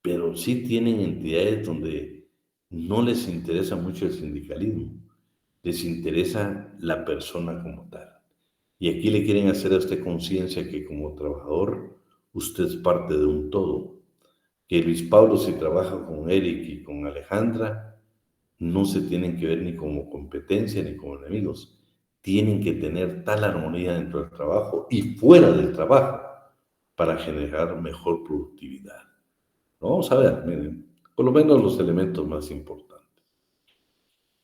pero sí tienen entidades donde no les interesa mucho el sindicalismo, les interesa la persona como tal. Y aquí le quieren hacer a usted conciencia que como trabajador usted es parte de un todo, que Luis Pablo si trabaja con Eric y con Alejandra, no se tienen que ver ni como competencia ni como enemigos. Tienen que tener tal armonía dentro del trabajo y fuera del trabajo para generar mejor productividad. Vamos a ver, miren, por lo menos los elementos más importantes.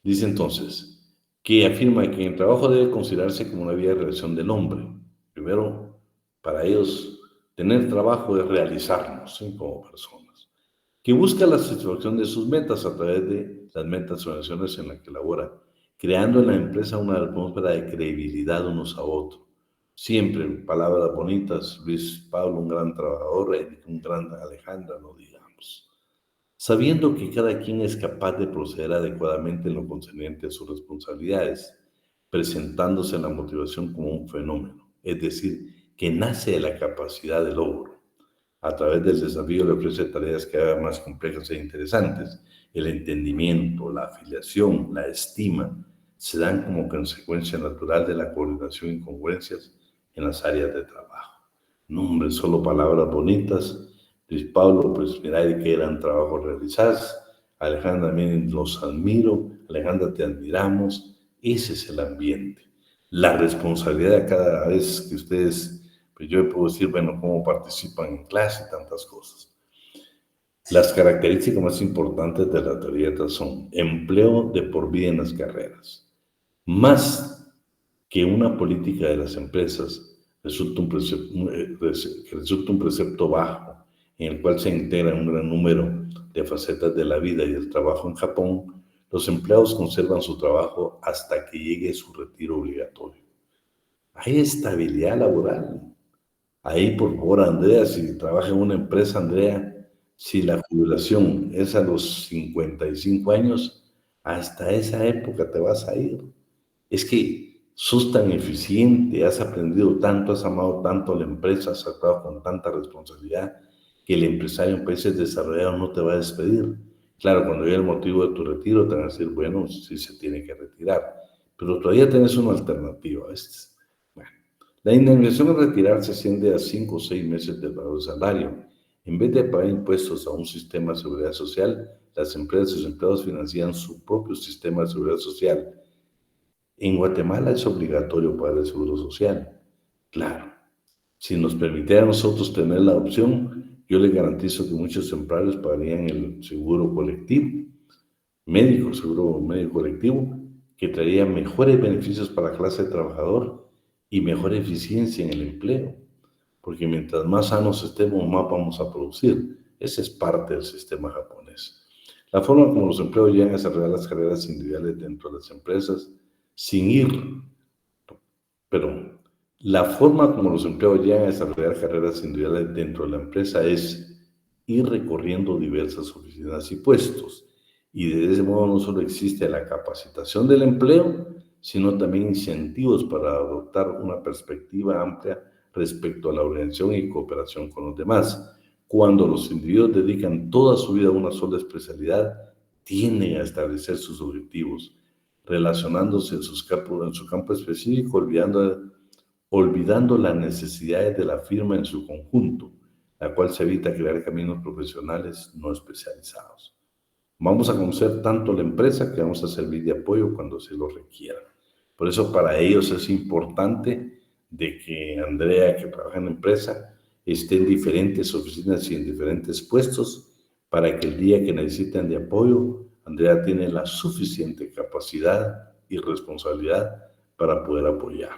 Dice entonces que afirma que el trabajo debe considerarse como una vía de realización del hombre. Primero, para ellos, tener trabajo es realizarnos, ¿sí? Como personas. Que busca la satisfacción de sus metas a través de las metas o acciones en las que labora, creando en la empresa una atmósfera de credibilidad unos a otros. Siempre, palabras bonitas, Luis Pablo, un gran trabajador, un gran Alejandra, no digamos. Sabiendo que cada quien es capaz de proceder adecuadamente en lo concerniente a sus responsabilidades, presentándose la motivación como un fenómeno, es decir, que nace de la capacidad de logro. A través del desafío le ofrece tareas cada vez más complejas e interesantes. El entendimiento, la afiliación, la estima, se dan como consecuencia natural de la coordinación y congruencias en las áreas de trabajo. No, hombre, solo palabras bonitas. Luis Pablo, pues mira qué gran trabajo realizás. Alejandra, miren, los admiro. Alejandra, te admiramos. Ese es el ambiente. La responsabilidad de cada vez que ustedes, pues yo puedo decir, bueno, cómo participan en clase y tantas cosas. Las características más importantes de la teoría son empleo de por vida en las carreras. Más que una política de las empresas, resulta un precepto bajo en el cual se integra un gran número de facetas de la vida y del trabajo en Japón. Los empleados conservan su trabajo hasta que llegue su retiro obligatorio. Hay estabilidad laboral. Ahí, por favor, Andrea, si trabaja en una empresa, Andrea, si la jubilación es a los 55 años, hasta esa época te vas a ir. Es que sos tan eficiente, has aprendido tanto, has amado tanto a la empresa, has actuado con tanta responsabilidad, que el empresario en países desarrollados no te va a despedir. Claro, cuando llegue el motivo de tu retiro, te van a decir, bueno, sí se tiene que retirar, pero todavía tienes una alternativa. Bueno, la indemnización al retirarse asciende a 5 o 6 meses del valor del salario. En vez de pagar impuestos a un sistema de seguridad social, las empresas y sus empleados financian su propio sistema de seguridad social. En Guatemala es obligatorio pagar el seguro social. Claro, si nos permitiera a nosotros tener la opción, yo les garantizo que muchos empleados pagarían el seguro colectivo, seguro médico colectivo, que traería mejores beneficios para la clase trabajadora y mejor eficiencia en el empleo. Porque mientras más sanos estemos, más vamos a producir. Ese es parte del sistema japonés. La forma como los empleados llegan a desarrollar las carreras individuales dentro de las empresas, pero la forma como los empleados llegan a desarrollar carreras individuales dentro de la empresa es ir recorriendo diversas oficinas y puestos. Y de ese modo no solo existe la capacitación del empleo, sino también incentivos para adoptar una perspectiva amplia respecto a la organización y cooperación con los demás. Cuando los individuos dedican toda su vida a una sola especialidad, tienden a establecer sus objetivos, relacionándose en su campo específico, olvidando las necesidades de la firma en su conjunto, la cual se evita crear caminos profesionales no especializados. Vamos a conocer tanto la empresa que vamos a servir de apoyo cuando se lo requiera. Por eso para ellos es importante de que Andrea, que trabaja en la empresa, esté en diferentes oficinas y en diferentes puestos para que el día que necesiten de apoyo, Andrea tiene la suficiente capacidad y responsabilidad para poder apoyar.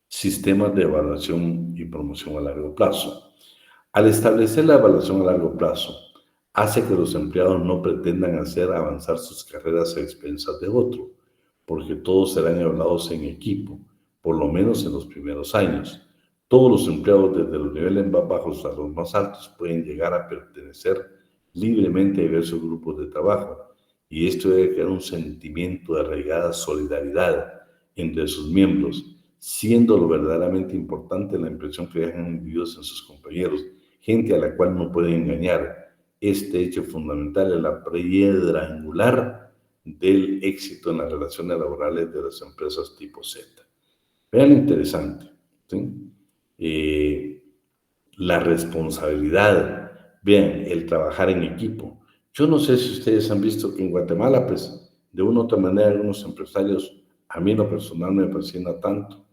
Sistemas de evaluación y promoción a largo plazo. Al establecer la evaluación a largo plazo, hace que los empleados no pretendan hacer avanzar sus carreras a expensas de otro, porque todos serán evaluados en equipo, por lo menos en los primeros años. Todos los empleados, desde los niveles más bajos a los más altos, pueden llegar a pertenecer libremente a diversos grupos de trabajo, y esto debe crear un sentimiento de arraigada solidaridad entre sus miembros, siendo lo verdaderamente importante la impresión que dejan individuos en sus compañeros, gente a la cual no pueden engañar. Este hecho fundamental es la piedra angular del éxito en las relaciones laborales de las empresas tipo Z. Vean lo interesante, ¿sí? La responsabilidad, vean, el trabajar en equipo. Yo no sé si ustedes han visto que en Guatemala, pues, de una u otra manera, algunos empresarios, a mí en lo personal me fascina tanto,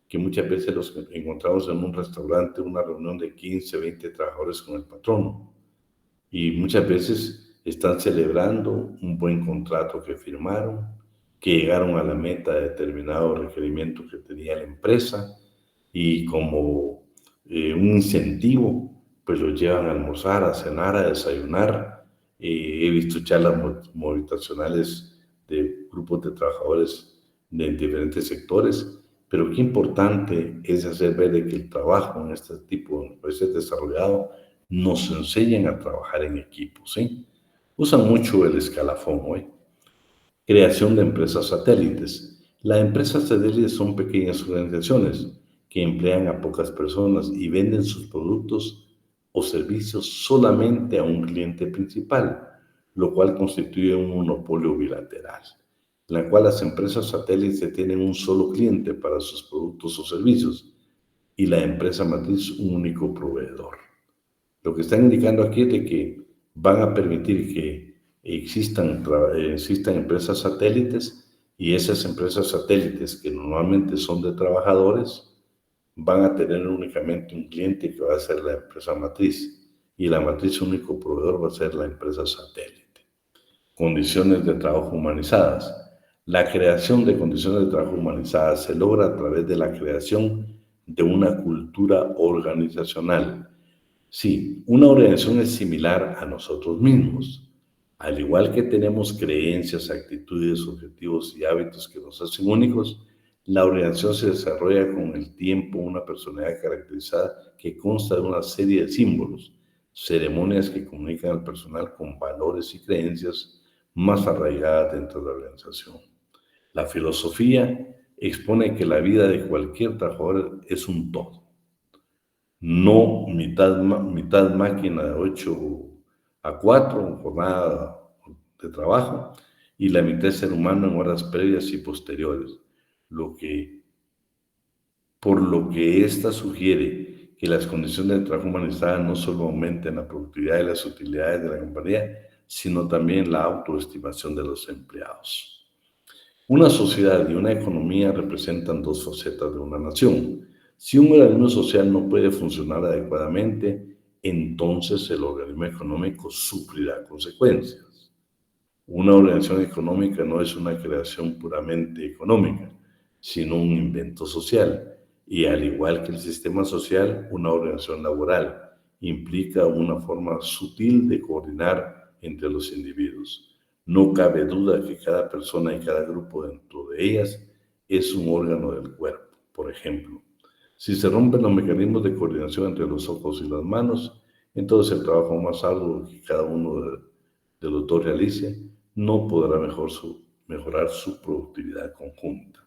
que muchas veces los encontramos en un restaurante, una reunión de 15, 20 trabajadores con el patrón, y muchas veces están celebrando un buen contrato que firmaron, que llegaron a la meta de determinado requerimiento que tenía la empresa, y como un incentivo, pues los llevan a almorzar, a cenar, a desayunar. He visto charlas motivacionales de grupos de trabajadores de diferentes sectores, pero qué importante es hacer ver de que el trabajo en este tipo de países desarrollados nos enseñan a trabajar en equipo, ¿sí? Usan mucho el escalafón hoy. Creación de empresas satélites. Las empresas satélites son pequeñas organizaciones que emplean a pocas personas y venden sus productos o servicios solamente a un cliente principal, lo cual constituye un monopolio bilateral, en la cual las empresas satélites tienen un solo cliente para sus productos o servicios. y la empresa matriz un único proveedor. Lo que están indicando aquí es de que van a permitir que existan empresas satélites, y esas empresas satélites, que normalmente son de trabajadores, van a tener únicamente un cliente que va a ser la empresa matriz, y la matriz único proveedor va a ser la empresa satélite. Condiciones de trabajo humanizadas. La creación de condiciones de trabajo humanizadas se logra a través de la creación de una cultura organizacional. Sí, una organización es similar a nosotros mismos. Al igual que tenemos creencias, actitudes, objetivos y hábitos que nos hacen únicos, la organización se desarrolla con el tiempo una personalidad caracterizada que consta de una serie de símbolos, ceremonias que comunican al personal con valores y creencias más arraigadas dentro de la organización. La filosofía expone que la vida de cualquier trabajador es un todo, no mitad máquina de 8 a 4, jornada de trabajo, y la mitad ser humano en horas previas y posteriores, por lo que esta sugiere que las condiciones de trabajo humanizada no solo aumentan la productividad y las utilidades de la compañía, sino también la autoestimación de los empleados. Una sociedad y una economía representan dos facetas de una nación. Si un organismo social no puede funcionar adecuadamente, entonces el organismo económico sufrirá consecuencias. Una organización económica no es una creación puramente económica, sino un invento social. Y al igual que el sistema social, una organización laboral implica una forma sutil de coordinar entre los individuos. No cabe duda que cada persona y cada grupo dentro de ellas es un órgano del cuerpo. Por ejemplo, si se rompen los mecanismos de coordinación entre los ojos y las manos, entonces el trabajo más arduo que cada uno de los dos realice no podrá mejorar su productividad conjunta.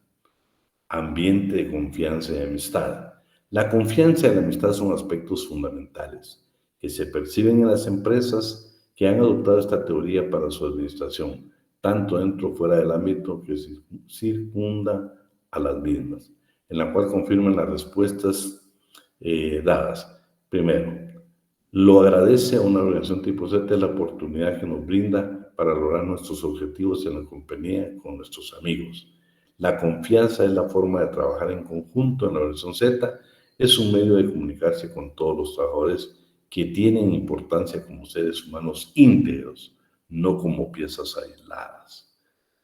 Ambiente de confianza y amistad. La confianza y la amistad son aspectos fundamentales que se perciben en las empresas que han adoptado esta teoría para su administración, tanto dentro o fuera del ámbito que circunda a las mismas, en la cual confirman las respuestas dadas. Primero, lo agradece a una organización tipo Z la oportunidad que nos brinda para lograr nuestros objetivos en la compañía con nuestros amigos. La confianza es la forma de trabajar en conjunto en la organización Z, es un medio de comunicarse con todos los trabajadores que tienen importancia como seres humanos íntegros, no como piezas aisladas.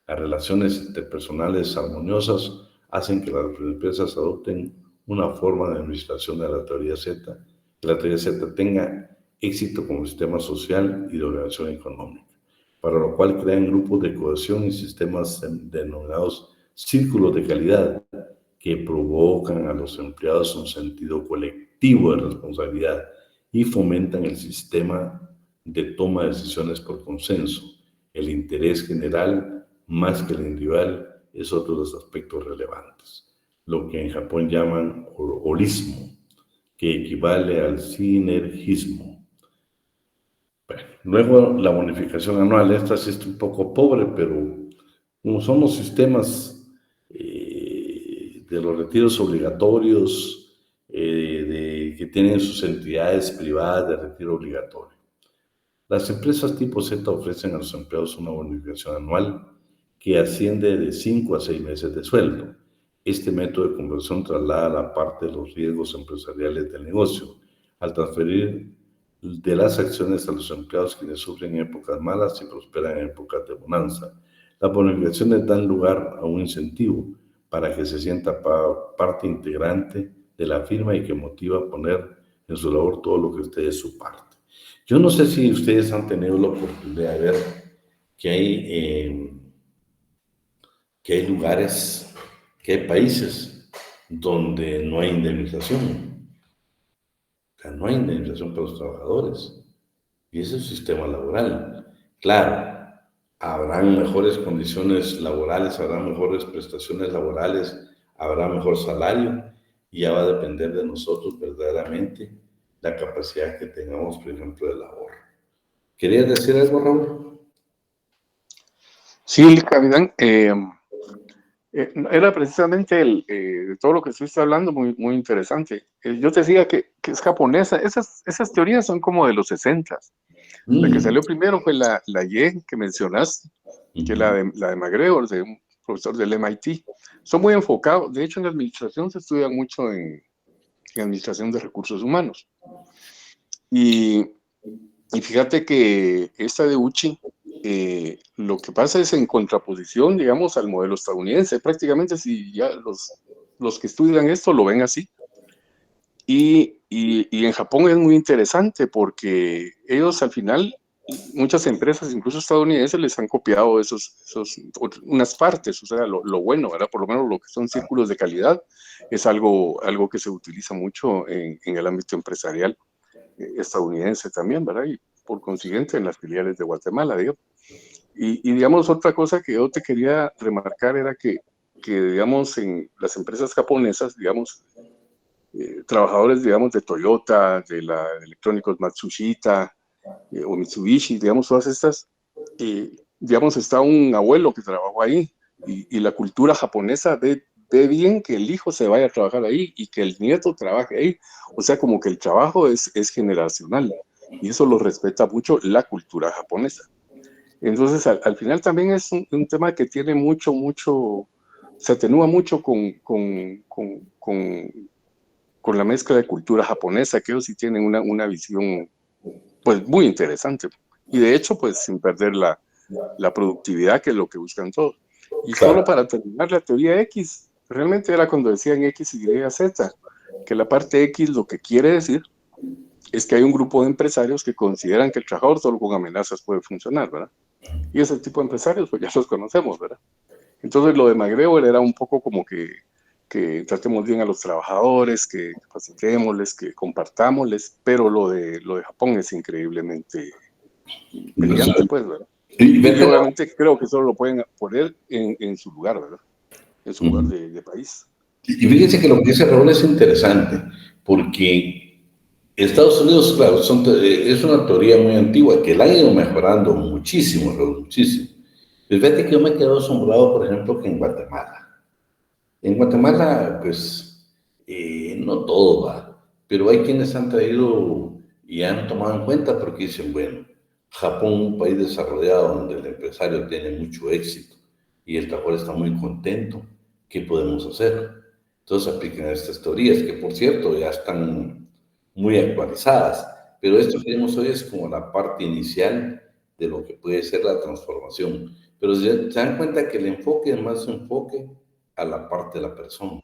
Las relaciones interpersonales armoniosas hacen que las empresas adopten una forma de administración de la teoría Z, que la teoría Z tenga éxito como sistema social y de organización económica, para lo cual crean grupos de cohesión y sistemas denominados círculos de calidad que provocan a los empleados un sentido colectivo de responsabilidad y fomentan el sistema de toma de decisiones por consenso. El interés general, más que el individual, es otro de los aspectos relevantes, lo que en Japón llaman holismo, que equivale al sinergismo. Bueno, luego la bonificación anual, esta sí está un poco pobre, pero como son los sistemas de los retiros obligatorios, que tienen sus entidades privadas de retiro obligatorio. Las empresas tipo Z ofrecen a los empleados una bonificación anual que asciende de 5 a 6 meses de sueldo. Este método de conversión traslada la parte de los riesgos empresariales del negocio, al transferir de las acciones a los empleados quienes sufren en épocas malas y prosperan en épocas de bonanza. Las bonificaciones dan lugar a un incentivo para que se sienta parte integrante de la firma y que motiva a poner en su labor todo lo que esté de su parte. Yo no sé si ustedes han tenido la oportunidad de ver que hay lugares, que hay países donde no hay indemnización. O sea, no hay indemnización para los trabajadores. Y ese es el sistema laboral. Claro, habrán mejores condiciones laborales, habrá mejores prestaciones laborales, habrá mejor salario, y ya va a depender de nosotros verdaderamente la capacidad que tengamos, por ejemplo, de labor. ¿Querías decir algo, Raúl? Sí, Capitán. Era precisamente de todo lo que estuviste hablando, muy, muy interesante. Yo te decía que es japonesa. Esas teorías son como de los 60. La que salió primero fue la Ye que mencionaste, que es la de McGregor, de un profesor del MIT. Son muy enfocados. De hecho, en la administración se estudia mucho en administración de recursos humanos. Y fíjate que esta de Uchi, lo que pasa es en contraposición, digamos, al modelo estadounidense. Prácticamente si ya los que estudian esto lo ven así. Y en Japón es muy interesante porque ellos al final, muchas empresas, incluso estadounidenses, les han copiado unas partes, o sea, lo bueno, ¿verdad? Por lo menos lo que son círculos de calidad es algo que se utiliza mucho en el ámbito empresarial estadounidense también, ¿verdad? Y por consiguiente en las filiales de Guatemala, digo. Y digamos, otra cosa que yo te quería remarcar era que digamos, en las empresas japonesas, digamos, trabajadores, digamos, de Toyota, de Electrónicos Matsushita o Mitsubishi, digamos, todas estas, digamos, está un abuelo que trabajó ahí y la cultura japonesa ve bien que el hijo se vaya a trabajar ahí y que el nieto trabaje ahí. O sea, como que el trabajo es generacional y eso lo respeta mucho la cultura japonesa. Entonces, al final también es un tema que tiene mucho, se atenúa mucho con la mezcla de cultura japonesa, que ellos sí tienen una visión, pues, muy interesante. Y de hecho, pues, sin perder la productividad, que es lo que buscan todos. Y solo para terminar la teoría X, realmente era cuando decían X, Y, Z, que la parte X lo que quiere decir es que hay un grupo de empresarios que consideran que el trabajador solo con amenazas puede funcionar, ¿verdad? Y ese tipo de empresarios, pues ya los conocemos, ¿verdad? Entonces lo de McGregor era un poco como que tratemos bien a los trabajadores, que capacitémosles, que compartámosles, pero lo de Japón es increíblemente brillante, pues, ¿verdad? Y obviamente creo que solo lo pueden poner en su lugar, ¿verdad? En su lugar de país. Y fíjense que lo que dice Raúl es interesante, porque Estados Unidos, claro, es una teoría muy antigua que la han ido mejorando muchísimo, Raúl, muchísimo. Pero fíjate que yo me he quedado asombrado, por ejemplo, que en Guatemala. En Guatemala, pues, no todo va, pero hay quienes han traído y han tomado en cuenta porque dicen, bueno, Japón, un país desarrollado donde el empresario tiene mucho éxito y el trabajador está muy contento, ¿qué podemos hacer? Entonces aplican estas teorías que, por cierto, ya están muy actualizadas, pero esto que vemos hoy es como la parte inicial de lo que puede ser la transformación. Pero se dan cuenta que el enfoque es más un enfoque a la parte de la persona,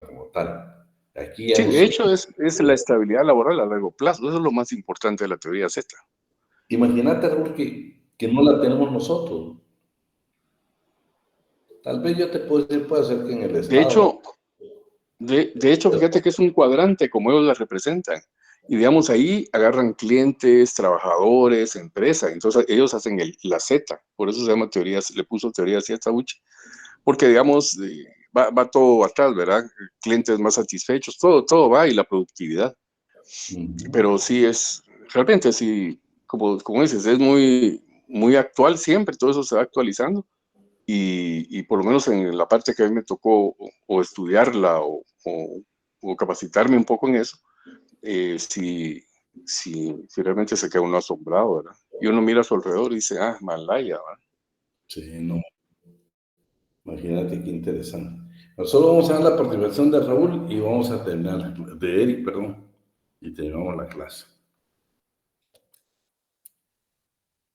como tal. Aquí ya Sí, no de sé. hecho es la estabilidad laboral a largo plazo, eso es lo más importante de la teoría Z. Imagínate, Raúl, que no la tenemos nosotros. Tal vez yo te puedo decir, puede ser que en el De Estado. hecho, de hecho, fíjate que es un cuadrante como ellos la representan. Y digamos, ahí agarran clientes, trabajadores, empresas. Entonces ellos hacen la Z. Por eso se llama teoría, le puso teoría Z Uchi. Porque digamos, va todo atrás, ¿verdad? Clientes más satisfechos, todo va y la productividad. Pero sí realmente sí, como dices, es muy actual siempre, todo eso se va actualizando. Y por lo menos en la parte que a mí me tocó o estudiarla o capacitarme un poco en eso, sí, realmente se queda uno asombrado, ¿verdad? Y uno mira a su alrededor y dice, Malaya, ¿verdad? Sí, no. Imagínate qué interesante. Pero solo vamos a ver la participación de Raúl y vamos a terminar, de Eric, perdón, y terminamos la clase.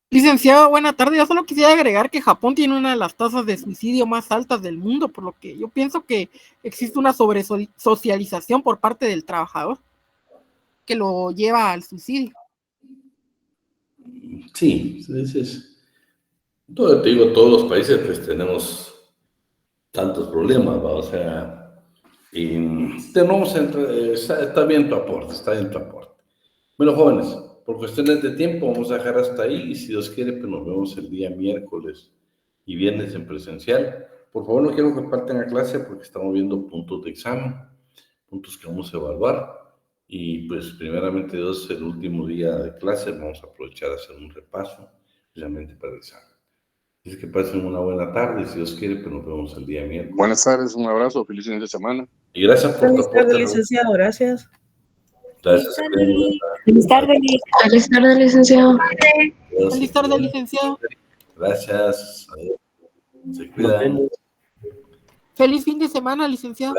Licenciado, buena tarde. Yo solo quisiera agregar que Japón tiene una de las tasas de suicidio más altas del mundo, por lo que yo pienso que existe una sobresocialización por parte del trabajador que lo lleva al suicidio. Sí, te digo, todos los países pues tenemos tantos problemas, ¿va? O sea, está bien tu aporte, está bien tu aporte. Bueno, jóvenes, por cuestiones de tiempo vamos a dejar hasta ahí y si Dios quiere, pues nos vemos el día miércoles y viernes en presencial. Por favor, no quiero que falten a clase porque estamos viendo puntos de examen, puntos que vamos a evaluar. Y pues primeramente Dios, el último día de clase, vamos a aprovechar a hacer un repaso, precisamente para el examen. Dice que pasen una buena tarde, si Dios quiere, pues nos vemos el día miércoles. Buenas tardes, un abrazo, feliz fin de semana. Y gracias por tu Feliz tarde, aporte. licenciado, gracias. Gracias. Feliz tarde, licenciado. Feliz tarde, licenciado. Gracias. Adiós. Se cuidan. Feliz fin de semana, licenciado.